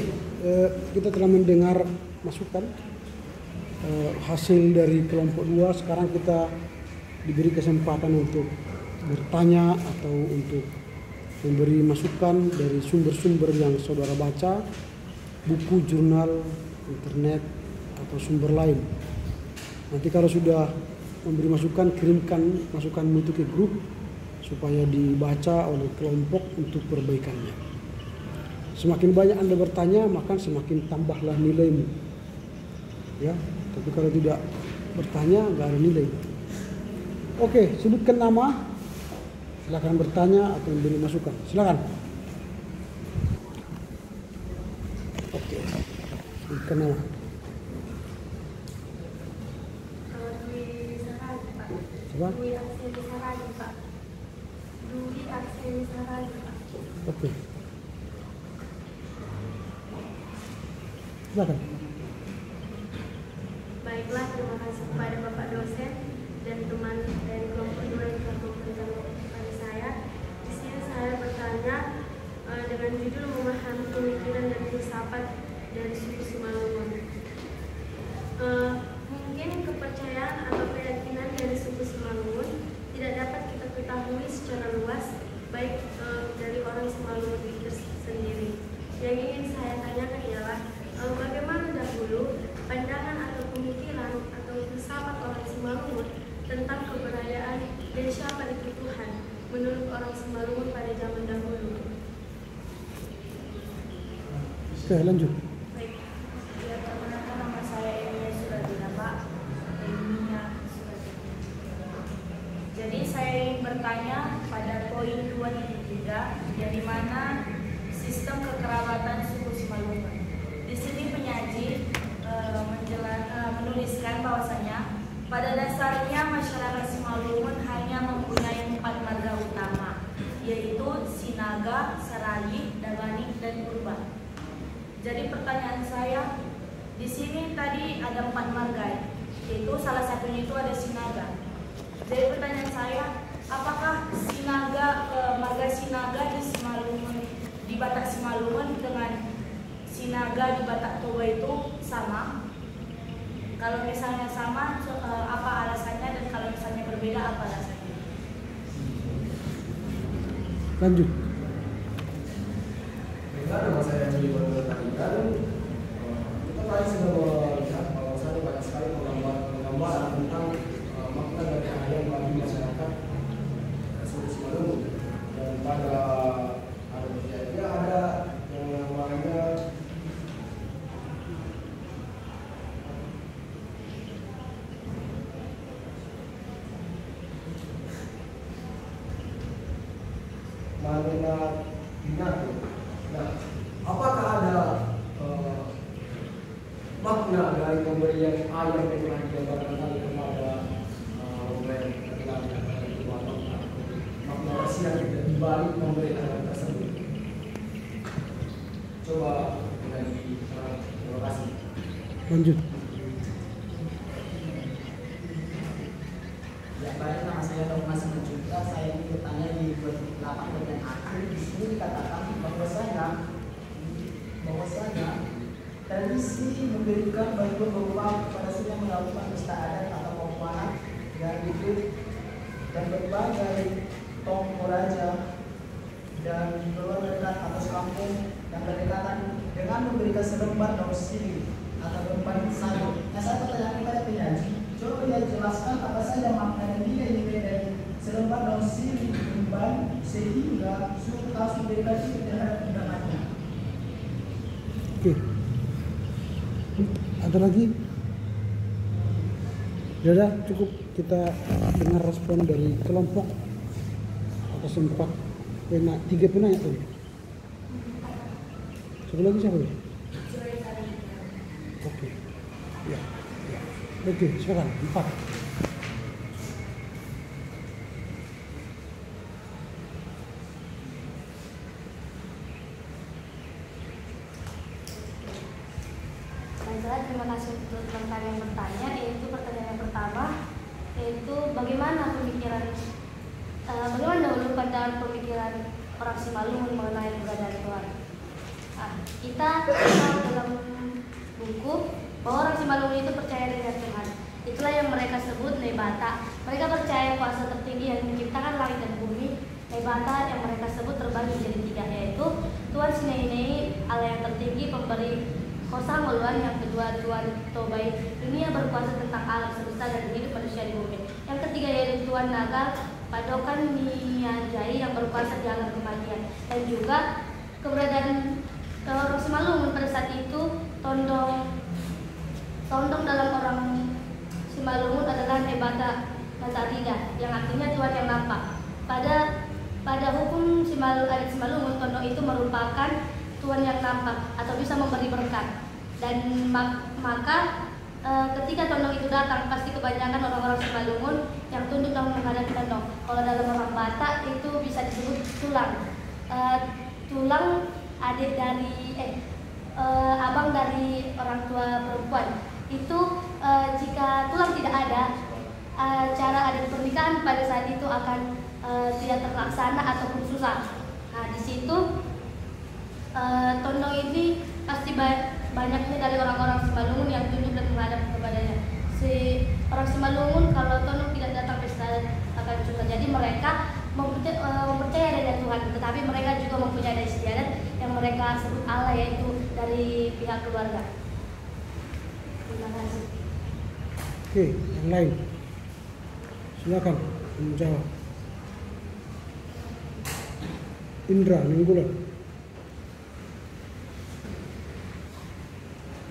kita telah mendengar masukan hasil dari kelompok 2. Sekarang kita diberi kesempatan untuk bertanya atau untuk memberi masukan dari sumber-sumber yang saudara baca, buku, jurnal, internet, atau sumber lain. Nanti kalau sudah memberi masukan, kirimkan masukanmu itu ke grup supaya dibaca oleh kelompok untuk perbaikannya. Semakin banyak Anda bertanya, maka semakin tambahlah nilaimu. Ya, tapi kalau tidak bertanya, nggak ada nilai. Oke, sebutkan nama. Silakan bertanya atau memberi masukan. Silakan. Oke, sebutkan nama. Siapa? Dwi Akseni Saragi, Pak. Dwi Akseni Saragi, Pak. Oke. Silakan. Baiklah, terima kasih kepada Bapak dosen dan teman dari kelompok 2 yang telah memberikan kepada saya. Di sini saya bertanya dengan judul memahami pemikiran dan filsafat dari suku Simalungun. Mungkin kepercayaan atau keyakinan dari suku Simalungun tidak dapat kita ketahui secara luas, baik dari orang Simalungun itu sendiri. Yang ingin saya tanyakan ialah bagaimana dahulu pandangan atau pemikiran atau filsafat orang Simalungun tentang keberadaan dan siapa itu Tuhan menurut orang Simalungun pada zaman dahulu. Oke, lanjut. Baik, ya, perkenalkan nama saya Emilia Suradina, Pak. Emilia Suradina. Jadi saya ingin bertanya pada poin 2.3, yang dimana sistem kekerabatan suku Simalungun. Di sini penyaji menuliskan bahwasanya pada dasarnya masyarakat Simalungun hanya mempunyai 4 marga utama, yaitu Sinaga, Sarayi, Daganik, dan Purba. Jadi pertanyaan saya, di sini tadi ada 4 marga, yaitu salah satunya itu ada Sinaga. Jadi pertanyaan saya, apakah marga Sinaga di Simalungun, di Batak Simalungun dengan Sinaga di Batak Toba itu sama? Kalau misalnya sama, apa alasannya, dan kalau misalnya berbeda, apa alasannya? Lanjut. Nama saya Emilia Suradina. Kita tadi sudah melihat bahwasanya banyak sekali penggambaran tentang makna dari ayat bagi masyarakat suku Simalungun. Dan pada ada yang namanya Manena Binatu. Nah, apakah ada makna dari pemberian ayat yang telah digambarkan tadi kepada pemberian laki-laki atau makna rahasia di balik pemberian ayat tersebut? Coba dari terima kasih. Lanjut. Ya, baik, nama saya Thomas Mencuta. Saya ingin bertanya di 8 bagian akhir. Di sini dikatakan bahwasanya tradisi memberikan bantuan berupa kepada suku yang melakukan pesta adat atau pemuanan dan hidup dan berbagai tokoh raja dan keluarga atau kampung yang berdekatan dengan memberikan selembar daun sirih atau beban sayur. Nah, saya bertanya kepada penyaji, coba dia jelaskan apa saja makna dan nilai-nilai dari selembar daun sirih beban sehingga suku harus memberikan itu terhadap undangannya. Oke. Ada lagi? Sudah cukup kita dengar respon dari kelompok atas 3 penanya tadi. Satu lagi siapa ya? Oke. Ya. Oke, silakan 4. Baiklah, terima kasih untuk teman-teman yang bertanya. Yaitu pertanyaan yang pertama, yaitu bagaimana dahulu pandangan pemikiran orang Simalungun mengenai keberadaan Tuhan. Nah, kita tahu dalam buku bahwa orang Simalungun itu percaya dengan Tuhan. Itulah yang mereka sebut Nebata. Mereka percaya kuasa tertinggi yang menciptakan langit dan bumi. Nebata yang mereka sebut terbagi menjadi 3, yaitu Tuhan Sinei, Allah yang tertinggi, pemberi Kosa Ngoluan, yang kedua Tuhan Tobai, dunia berkuasa tentang alam semesta dan hidup manusia di bumi. Yang ketiga yaitu Tuhan Naga, Padokan Nianjai, yang berkuasa di alam kematian. Dan juga keberadaan orang Simalungun pada saat itu, tondong dalam orang Simalungun adalah Nebata Natarida, yang artinya Tuhan yang nampak. Pada hukum adat Simalungun, tondong itu merupakan Tuhan yang nampak atau bisa memberi berkat. Dan maka ketika tondong itu datang, pasti kebanyakan orang-orang Simalungun yang tunduk dalam menghadapi tondong. Kalau dalam orang Batak itu bisa disebut tulang. Tulang adik dari abang dari orang tua perempuan. Itu jika tulang tidak ada, cara adat pernikahan pada saat itu akan tidak terlaksana ataupun susah. Nah, di situ tondong ini pasti banyaknya dari orang-orang Simalungun yang tunduk dan menghadap kepadanya. Si orang Simalungun kalau tondong tidak datang pesta akan susah. Jadi mereka mempercaya adanya Tuhan, tetapi mereka juga mempunyai daya istiadat yang mereka sebut Allah, yaitu dari pihak keluarga. Terima kasih. Oke, yang lain. Silakan menjawab. Indra Nenggulan.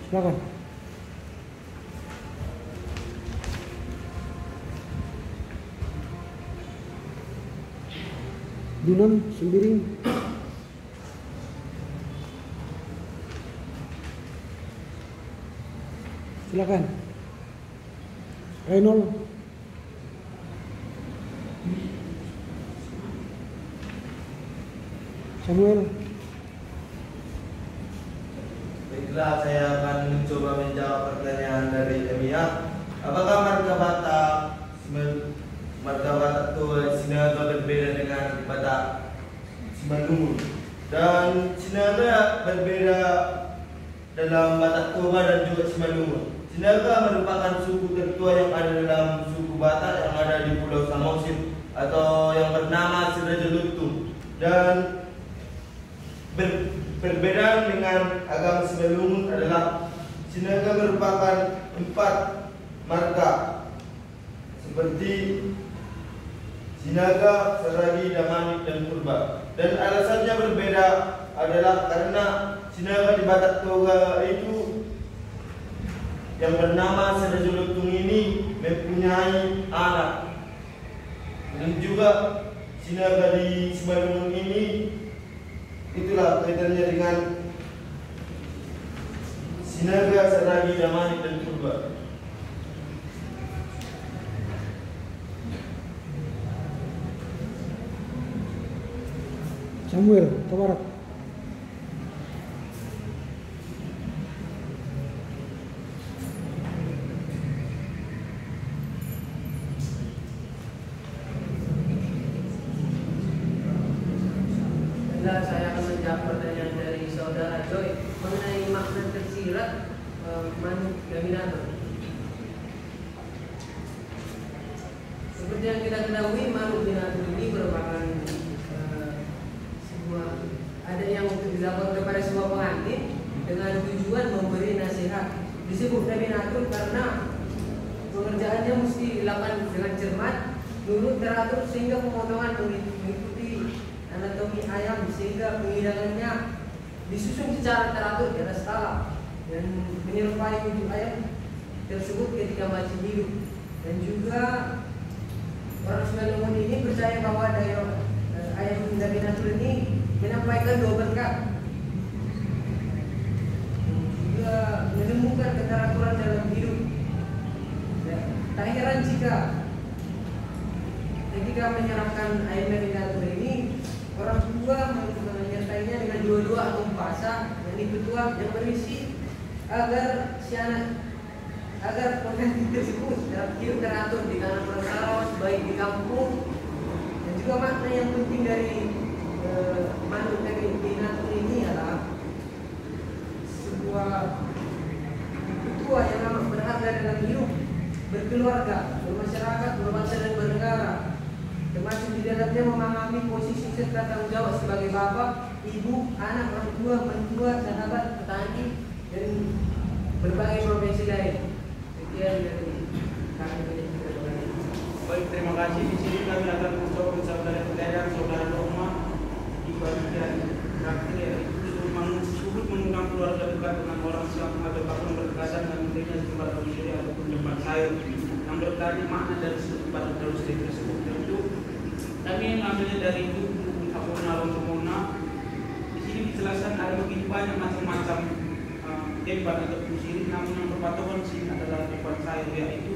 Silakan. Dinan Sembiring. Silakan. Renol. Samuel. Baiklah, saya akan mencoba menjawab pertanyaan dari Emiya. Apakah marga Batak Sinaga berbeda dengan Batak Simalungun? Dan Sinaga berbeda dalam Batak Toba dan juga Simalungun. Sinaga merupakan suku tertua yang ada dalam suku Batak yang ada di Pulau Samosir atau yang bernama Sirajalutung. Dan berbeda dengan agama Simalungun adalah Sinaga merupakan 4 marga seperti Sinaga, Saragi, Damani, dan Purba. Dan alasannya berbeda adalah karena Sinaga di Batak Toba itu yang bernama Sirajalutung ini mempunyai anak. Dan juga Sinaga di Simalungun ini, itulah kaitannya dengan Sinaga, Saragi, Damani, dan Purba. Samuel Tawarak. Saya akan menjawab pertanyaan dari saudara Joy mengenai makna tersirat Manuk Gaminano. Seperti yang kita ketahui, Manuk Gaminano ini merupakan sebuah adat yang dilakukan kepada sebuah pengantin dengan tujuan memberi nasihat. Disebut Gaminano karena pengerjaannya mesti dilakukan dengan cermat, nurut, teratur sehingga pemotongan mengikuti anatomi ayam sehingga penghidangannya disusun secara teratur di atas skala dan menyerupai wujud ayam tersebut ketika masih hidup. Dan juga orang Simalungun ini percaya bahwa ayam Gaminano ini menyampaikan 2 berkat, juga menemukan keteraturan dalam hidup. Tak heran jika ketika menyerahkan ayam Gaminano ini orang tua menyertainya dengan 2 atau puasa yang dituang yang berisi agar si anak agar potensi tersebut dapat hidup teratur di tanah perantauan baik di kampung, dan juga makna yang penting dari manuk dari binatang ini adalah sebuah ketua yang amat berharga dalam hidup berkeluarga, bermasyarakat, berbangsa dan bernegara, termasuk di dalamnya memahami posisi serta tanggung jawab sebagai bapak, ibu, anak, orang tua, mentua, sahabat, petani, dan berbagai profesi lain. Sekian dari kami. Baik, terima kasih. Di sini kami akan mencoba saudara-saudara, saudara Roma di bagian terakhir, yaitu turut mengundang keluarga dekat dengan orang yang mengajarkan berdekatan dan tentunya tempat domisili ataupun tempat sayur yang bertanya makna dari tempat domisili tersebut. Tentu kami mengambilnya dari buku Abona Romona. Di sini dijelaskan ada begitu banyak macam-macam tempat atau domisili, namun yang berpatokan sini adalah tempat sayur, yaitu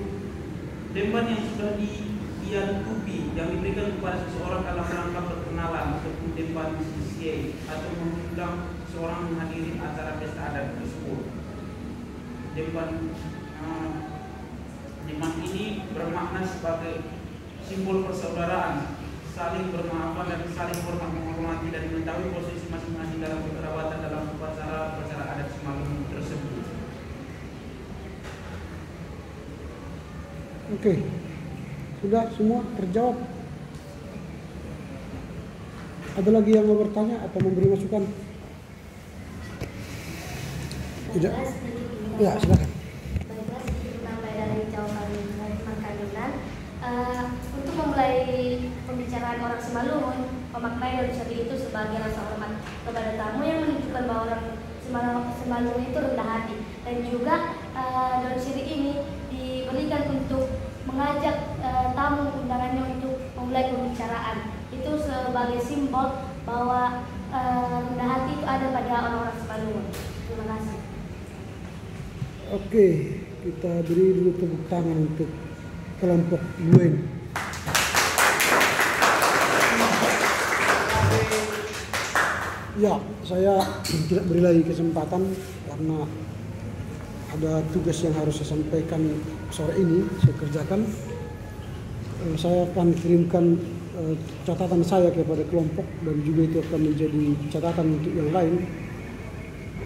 tempat yang sudah diantubi yang diberikan kepada seseorang dalam rangka perkenalan ataupun tempat sisi atau mengundang seorang menghadiri acara pesta adat tersebut. Tempat ini bermakna sebagai simbol persaudaraan, saling bermaafan dan saling menghormati dan mengetahui posisi masing-masing dalam kekerabatan dalam upacara adat Simalungun tersebut. Oke, sudah semua terjawab. Ada lagi yang mau bertanya atau memberi masukan? Tidak. Ya, silakan. Baiklah, sedikit menambah dari jawaban teman kandungan. Untuk memulai pembicaraan orang Simalungun, memaknai daun siri itu sebagai rasa hormat kepada tamu yang menunjukkan bahwa orang Simalungun itu rendah hati, dan juga daun siri ini diberikan untuk mengajak tamu undangannya untuk memulai pembicaraan. Itu sebagai simbol bahwa rendah hati itu ada pada orang-orang Simalungun. Terima kasih. Oke, kita beri dulu tepuk tangan untuk kelompok Luen. Ya, saya tidak beri lagi kesempatan karena ada tugas yang harus saya sampaikan sore ini, saya kerjakan. Saya akan kirimkan catatan saya kepada kelompok dan juga itu akan menjadi catatan untuk yang lain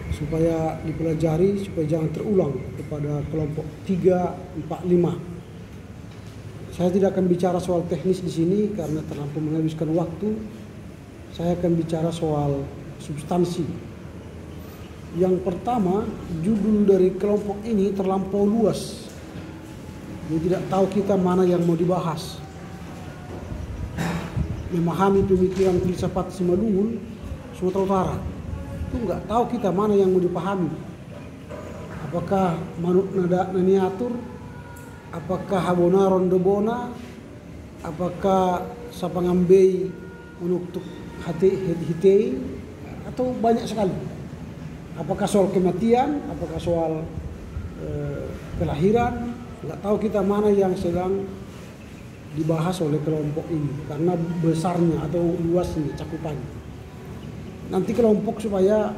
supaya dipelajari, supaya jangan terulang kepada kelompok 3, 4, 5. Saya tidak akan bicara soal teknis di sini karena terlampau menghabiskan waktu. Saya akan bicara soal substansi. Yang pertama, judul dari kelompok ini terlampau luas. Jadi tidak tahu kita mana yang mau dibahas. Memahami pemikiran filsafat Simalungun, Sumatera Utara. Itu nggak tahu kita mana yang mau dipahami. Apakah Manuk Nada Naniatur, apakah Habona Rondobona, apakah Sapangambei Menuktuk Hitei, atau banyak sekali. Apakah soal kematian, apakah soal kelahiran, nggak tahu kita mana yang sedang dibahas oleh kelompok ini karena besarnya atau luasnya cakupannya. Nanti kelompok supaya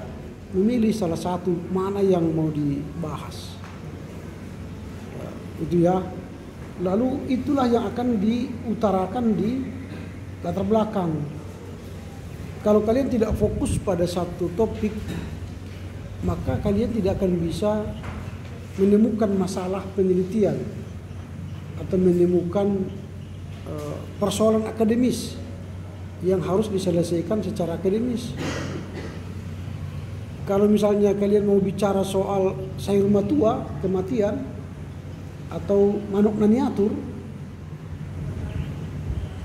memilih salah satu mana yang mau dibahas. Itu ya. Lalu itulah yang akan diutarakan di latar belakang. Kalau kalian tidak fokus pada satu topik, maka kalian tidak akan bisa menemukan masalah penelitian atau menemukan persoalan akademis yang harus diselesaikan secara akademis. Kalau misalnya kalian mau bicara soal sayur matua, kematian, atau manuk naniatur,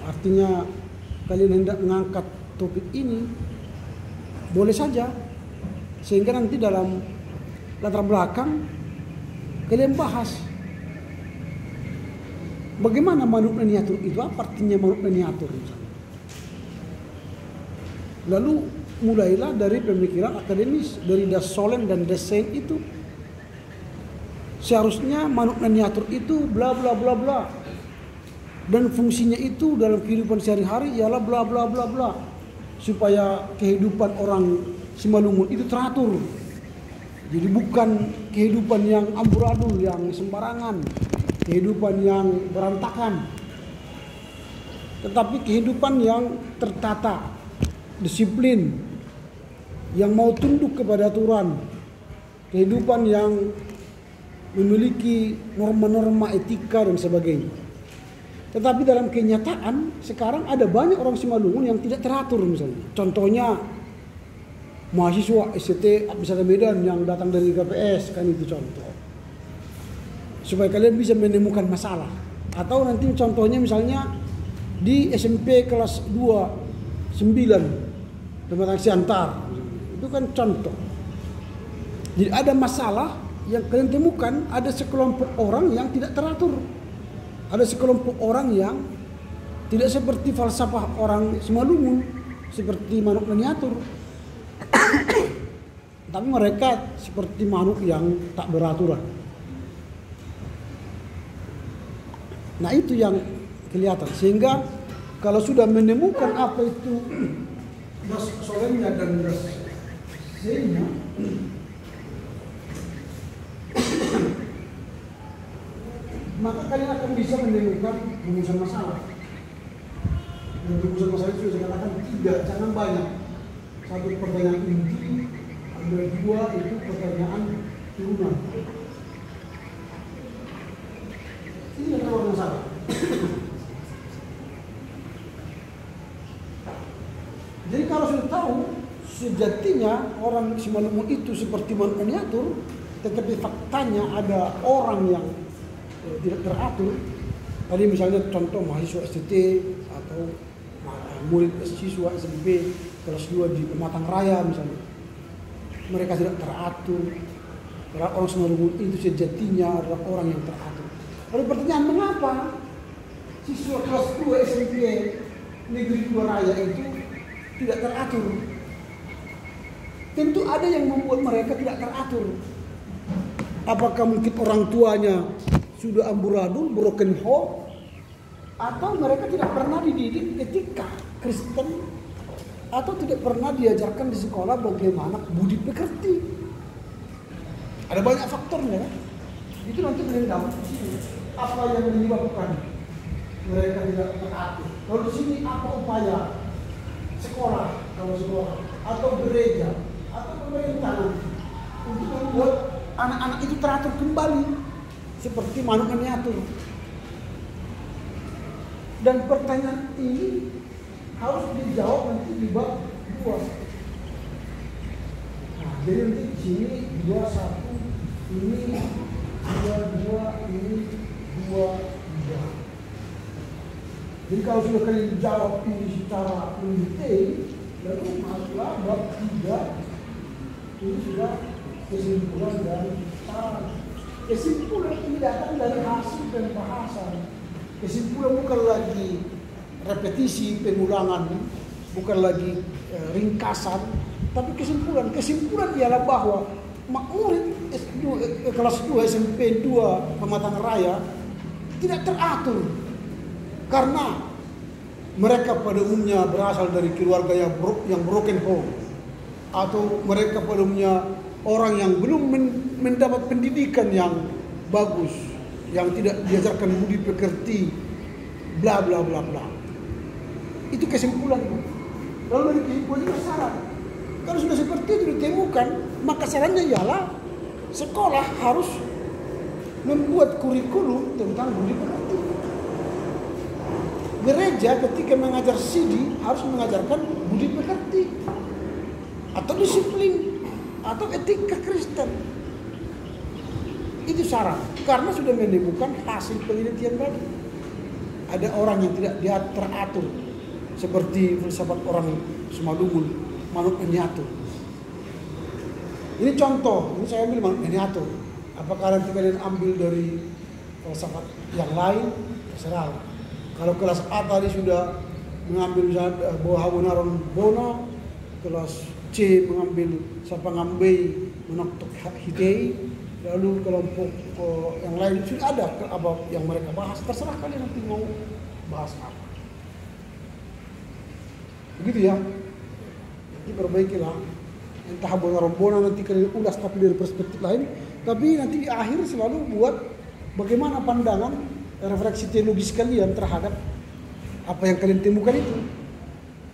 artinya kalian hendak mengangkat topik ini, boleh saja. Sehingga nanti dalam latar belakang kalian bahas bagaimana manuk naniatur itu, apa artinya manuk naniatur misalnya. Lalu mulailah dari pemikiran akademis, dari Das Solen dan Das Sein itu. Seharusnya manuk naniatur itu bla bla bla bla. Dan fungsinya itu dalam kehidupan sehari-hari ialah bla bla bla bla. Supaya kehidupan orang Simalungun itu teratur. Jadi bukan kehidupan yang amburadul, yang sembarangan, kehidupan yang berantakan, tetapi kehidupan yang tertata, disiplin, yang mau tunduk kepada aturan, kehidupan yang memiliki norma-norma etika dan sebagainya. Tetapi dalam kenyataan sekarang ada banyak orang Simalungun yang tidak teratur misalnya. Contohnya mahasiswa SCT misalnya Medan yang datang dari KPS, kan itu contoh. Supaya kalian bisa menemukan masalah. Atau nanti contohnya misalnya di SMP kelas 2 9 Pematang Siantar. Itu kan contoh. Jadi ada masalah yang kalian temukan, ada sekelompok orang yang tidak teratur. Ada sekelompok orang yang tidak seperti falsafah orang Simalungun, seperti manuk miniatur. Tapi mereka seperti manuk yang tak beraturan. Nah itu yang kelihatan. Sehingga kalau sudah menemukan apa itu das solemnya dan das senya, maka kalian akan bisa menemukan rumusan masalah. Dan rumusan masalah itu sudah saya katakan 3, jangan banyak. 1 pertanyaan inti, ada 2 itu pertanyaan turunan. Ini adalah masalah. Jadi kalau sudah tahu sejatinya orang Simalungun itu seperti manuk miniatur, tetapi faktanya ada orang yang tidak teratur. Tadi misalnya contoh mahasiswa STT atau murid siswa SMP kelas 2 di Pematang Raya misalnya, mereka tidak teratur. Orang Simalungun itu sejatinya adalah orang yang teratur. Lalu pertanyaan, mengapa siswa kelas 2 SMP Negeri 2 Raya itu tidak teratur? Tentu ada yang membuat mereka tidak teratur. Apakah mungkin orang tuanya sudah amburadul, broken home, atau mereka tidak pernah dididik etika Kristen, atau tidak pernah diajarkan di sekolah bagaimana budi pekerti. Ada banyak faktornya kan? Itu nanti menendam apa yang menyebabkan mereka tidak teratur. Kalau di sini apa upaya sekolah, kalau sekolah, atau gereja, atau pemerintahan untuk membuat anak-anak itu teratur kembali seperti manuk miniatur. Dan pertanyaan ini harus dijawab nanti di bab 2. Nah, jadi nanti di sini 2, 1, ini 2, 2, ini 2, 3. Jadi kalau sudah kalian jawab ini secara mendetail, lalu masuklah bab 3. Ini sudah kesimpulan dari cara. Kesimpulan ini datang dari hasil dan bahasan. Kesimpulan bukan lagi repetisi, pengulangan, bukan lagi ringkasan, tapi kesimpulan. Kesimpulan ialah bahwa murid kelas 2 SMP 2 Pematang Raya tidak teratur karena mereka pada umumnya berasal dari keluarga yang broken home, atau mereka pada umumnya orang yang belum mendapat pendidikan yang bagus, yang tidak diajarkan budi pekerti, bla bla bla bla. Itu kesimpulan. Lalu dari kesimpulan itu syarat. Kalau sudah seperti itu ditemukan, maka sarannya ialah sekolah harus membuat kurikulum tentang budi pekerti. Gereja ketika mengajar CD harus mengajarkan budi pekerti atau disiplin atau etika Kristen. Itu syarat, karena sudah menemukan hasil penelitian tadi. Ada orang yang tidak teratur, seperti filsafat orang Simalungun, manuk miniatur. Ini contoh, ini saya ambil manuk miniatur. Apakah nanti kalian ambil dari filsafat yang lain? Terserah. Kalau kelas A tadi sudah mengambil misalnya Bohabonaron Bono, kelas C mengambil Sapa Ngambei Menoktok Hitei, lalu kelompok yang lain sudah ada apa yang mereka bahas. Terserah kalian nanti mau bahas apa. Begitu ya. Jadi perbaikilah entah rombongan nanti kalian ulas tapi dari perspektif lain, tapi nanti di akhir selalu buat bagaimana pandangan refleksi teologis kalian terhadap apa yang kalian temukan itu.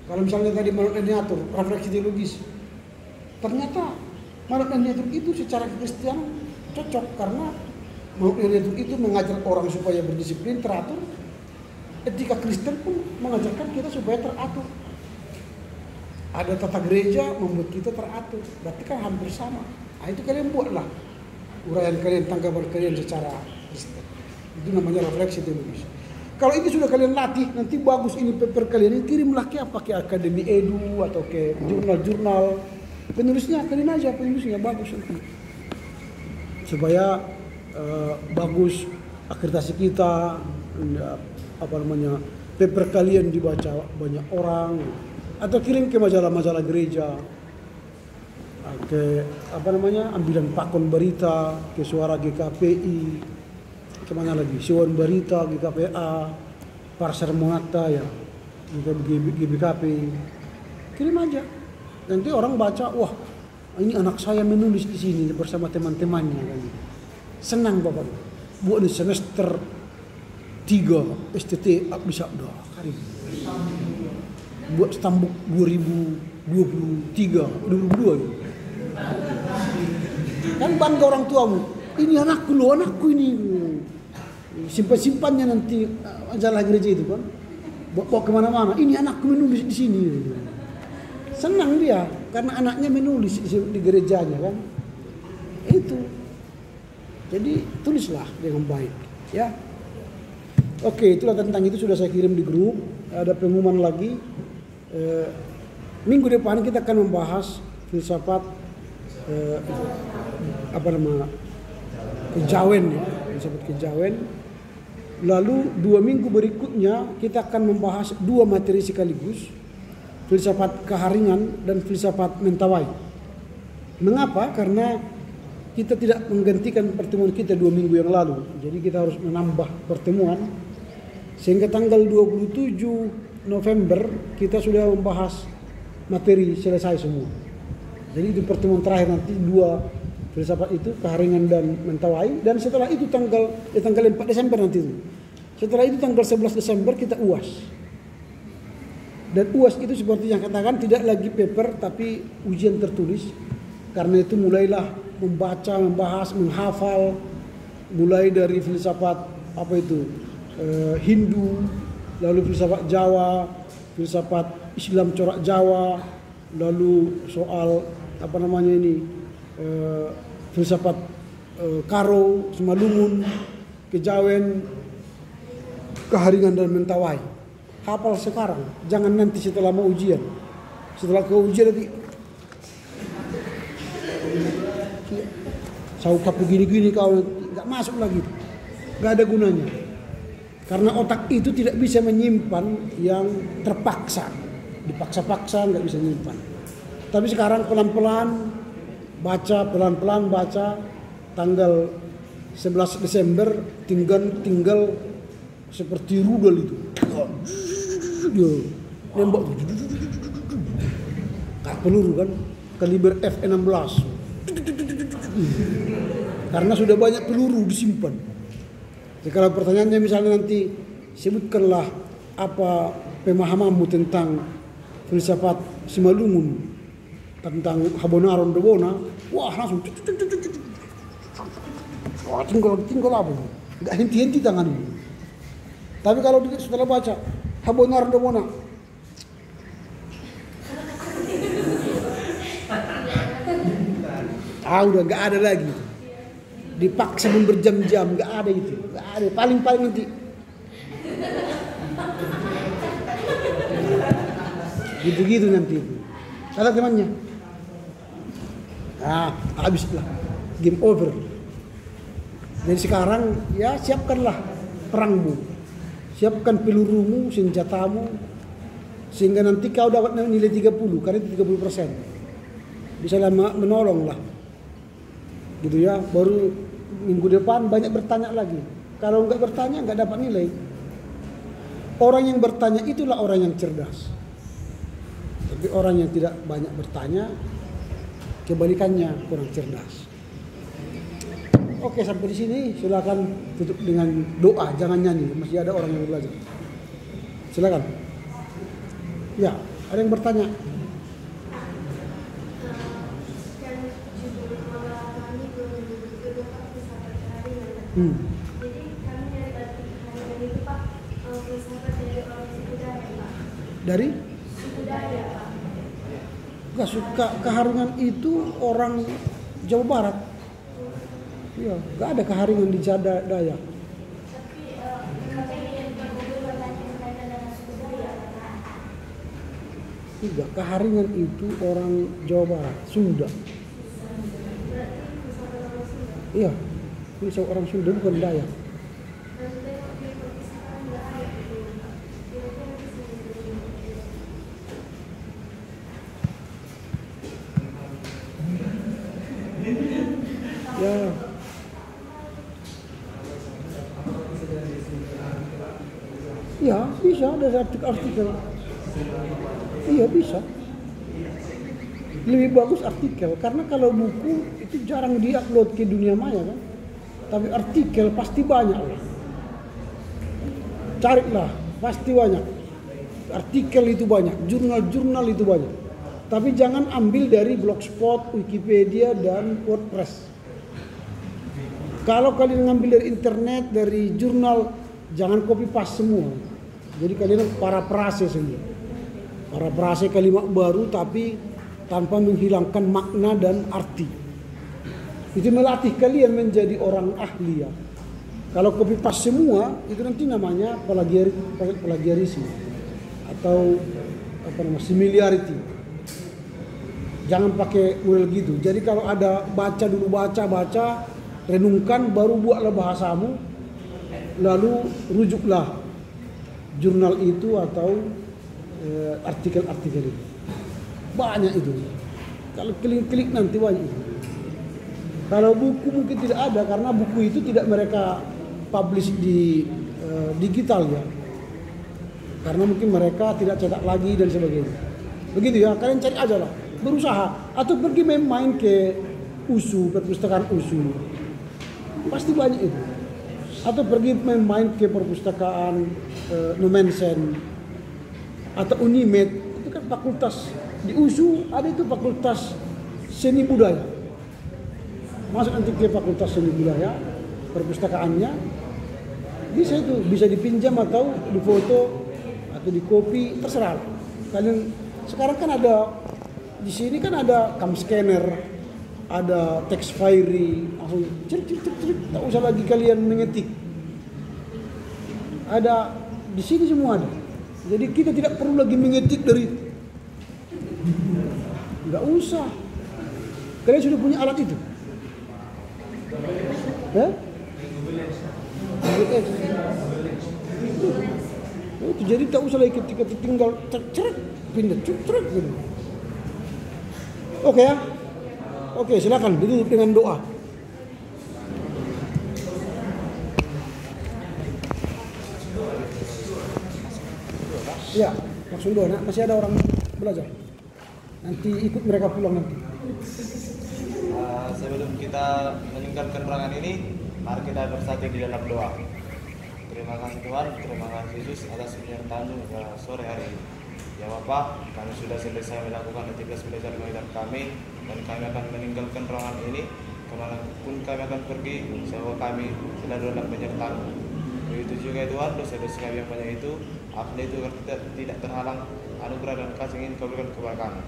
Kalau misalnya tadi Manut dan Niatur, refleksi teologis, ternyata Manut dan Niatur itu secara Kristen cocok karena Manut dan Niatur itu mengajar orang supaya berdisiplin, teratur. Etika Kristen pun mengajarkan kita supaya teratur. Ada tata gereja membuat kita teratur, berarti kan hampir sama. Nah, itu kalian buatlah uraian kalian, tanggapan kalian secara Kristen. Itu namanya refleksi teologis. Kalau itu sudah kalian latih, nanti bagus ini paper kalian ini kirimlah ke apa, ke Akademi Edu atau ke jurnal-jurnal. Penulisnya kalian aja, penulisnya bagus nanti. Supaya bagus akreditasi kita, paper kalian dibaca banyak orang, atau kirim ke majalah-majalah gereja, ke ambilan pakon berita, ke Suara GKPI, kemana lagi, Siwan Berita, GKPA, Parser Monata ya, GBKP, kirim aja. Nanti orang baca, wah ini anak saya menulis di sini bersama teman-temannya kan. Senang bapak, buat di semester 3 STT bisa udah hari. Buat stambuk 2023, 2022 ya. Kan bangga orang tuamu. Ini anakku loh, anakku ini. Simpan-simpannya nanti majalah gereja itu kan. Bawa kemana-mana. Ini anakku menulis di sini. Senang dia karena anaknya menulis di gerejanya kan. Itu. Jadi tulislah dengan baik, ya. Oke, itulah tentang itu sudah saya kirim di grup. Ada pengumuman lagi. Minggu depan kita akan membahas filsafat kejawen ya, filsafat kejawen. Lalu 2 minggu berikutnya kita akan membahas 2 materi sekaligus, filsafat keharingan dan filsafat mentawai. Mengapa? Karena kita tidak menggantikan pertemuan kita 2 minggu yang lalu. Jadi kita harus menambah pertemuan. Sehingga tanggal 27 November kita sudah membahas materi selesai semua. Jadi itu pertemuan terakhir nanti 2 filsafat itu, keharingan dan mentawai. Dan setelah itu tanggal 4 Desember nanti itu. Setelah itu tanggal 11 Desember kita UAS. Dan UAS itu seperti yang katakan tidak lagi paper tapi ujian tertulis. Karena itu mulailah membaca, membahas, menghafal, mulai dari filsafat Hindu, lalu filsafat Jawa, filsafat Islam corak Jawa, lalu soal filsafat Karo, Simalungun, Kejawen, keharingan dan mentawai. Hafal sekarang, jangan nanti setelah mau ujian. Setelah ke ujian nanti saukap begini-gini kau nggak masuk lagi, nggak ada gunanya. Karena otak itu tidak bisa menyimpan yang terpaksa, dipaksa-paksa nggak bisa menyimpan. Tapi sekarang pelan-pelan baca, tanggal 11 Desember tinggal seperti rudal itu, nembak kayak peluru kan, kaliber F16. Karena sudah banyak peluru disimpan. Kalau pertanyaannya misalnya nanti sebutkanlah apa pemahamanmu tentang filsafat Simalungun, tentang Habonaron Dobona, wah langsung tinggal apa? Enggak henti-henti tanganmu. Tapi kalau setelah baca Habonaron Dobona, udah nggak ada lagi. Dipaksa berjam-jam, nggak ada itu, nggak ada. Paling nanti. Gitu-gitu nanti. Kata temannya, habislah, game over. Jadi sekarang ya siapkanlah perangmu, siapkan pelurumu, senjatamu, sehingga nanti kau dapat nilai 30, karena itu 30%. Bisa menolong lah. Gitu ya, baru minggu depan banyak bertanya lagi. Kalau nggak bertanya nggak dapat nilai. Orang yang bertanya itulah orang yang cerdas. Tapi orang yang tidak banyak bertanya kebalikannya kurang cerdas. Oke, sampai di sini silakan tutup dengan doa, jangan nyanyi, masih ada orang yang belajar. Silakan. Ya, ada yang bertanya? Jadi kami dari harian itu Pak, filsafat dari orang suku Dayak Pak. Dari? Suku Dayak Pak. Gak suka keharingan itu orang Jawa Barat. Iya, gak ada keharingan di Dayak. Tapi kami yang berkaitan dengan suku Dayak. Tidak, keharingan itu orang Jawa Barat, Sunda. Berarti filsafat orang Sunda. Iya, ini orang Sunda bukan Dayak. Dan tengok di perpustakaan nggak ada gitu Pak. Kira-kira di sini. Ya. Ya, bisa dari artikel. Iya, bisa. Lebih bagus artikel, karena kalau buku itu jarang diupload ke dunia maya kan. Tapi artikel pasti banyak lah. Carilah, pasti banyak. Artikel itu banyak, jurnal-jurnal itu banyak. Tapi jangan ambil dari Blogspot, Wikipedia, dan WordPress. Kalau kalian ngambil dari internet, dari jurnal, jangan copy paste semua. Jadi kalian parafrase semua. Parafrase kalimat baru tapi tanpa menghilangkan makna dan arti. Itu melatih kalian menjadi orang ahli ya. Kalau copy paste semua, itu nanti namanya plagiarisme atau similarity. Jangan pakai model gitu. Jadi kalau ada baca dulu, baca, renungkan, baru buatlah bahasamu, lalu rujuklah jurnal itu atau artikel-artikel itu. Banyak itu. Kalau klik-klik nanti banyak itu. Kalau buku mungkin tidak ada, karena buku itu tidak mereka publish di digital ya. Karena mungkin mereka tidak cetak lagi dan sebagainya. Begitu ya, kalian cari aja lah. Berusaha atau pergi main ke USU, perpustakaan USU, pasti banyak itu. Atau pergi main ke perpustakaan Nomensen atau Unimed, itu kan fakultas di USU ada itu fakultas seni budaya. Masuk nanti ke fakultas seni budaya, perpustakaannya bisa itu, bisa dipinjam atau difoto atau di copy, terserah. Kalian sekarang kan ada di sini kan ada cam scanner, ada text fairy, langsung cerit, tak usah lagi kalian mengetik. Ada di sini semua ada. Jadi kita tidak perlu lagi mengetik dari, nggak usah. Kalian sudah punya alat itu. Itu jadi tak usah lagi ketika tinggal ceret pindah ceret gitu. Oke ya. Oke, silakan ditutup dengan doa. Ya, langsung doa. Masih ada orang belajar. Nanti ikut mereka pulang nanti. Sebelum kita meninggalkan ruangan ini, mari kita bersatu di dalam doa. Terima kasih Tuhan, terima kasih Yesus atas penyertaan-Mu pada sore hari ini. Ya Bapa, kami sudah selesai melakukan tugas belajar mengajar kami, dan kami akan meninggalkan ruangan ini. Kemanapun kami akan pergi, semoga kami selalu dalam penyertaan-Mu. Begitu juga Tuhan, dosa-dosa kami yang banyak itu, apa itu tidak terhalang, anugerah dan kasih ingin Kau berikan kepada kami.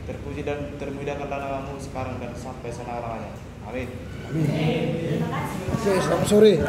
Terpuji dan termuliakanlah nama-Mu sekarang dan sampai selama-lamanya. Amin. Amin. Oke, selamat sore.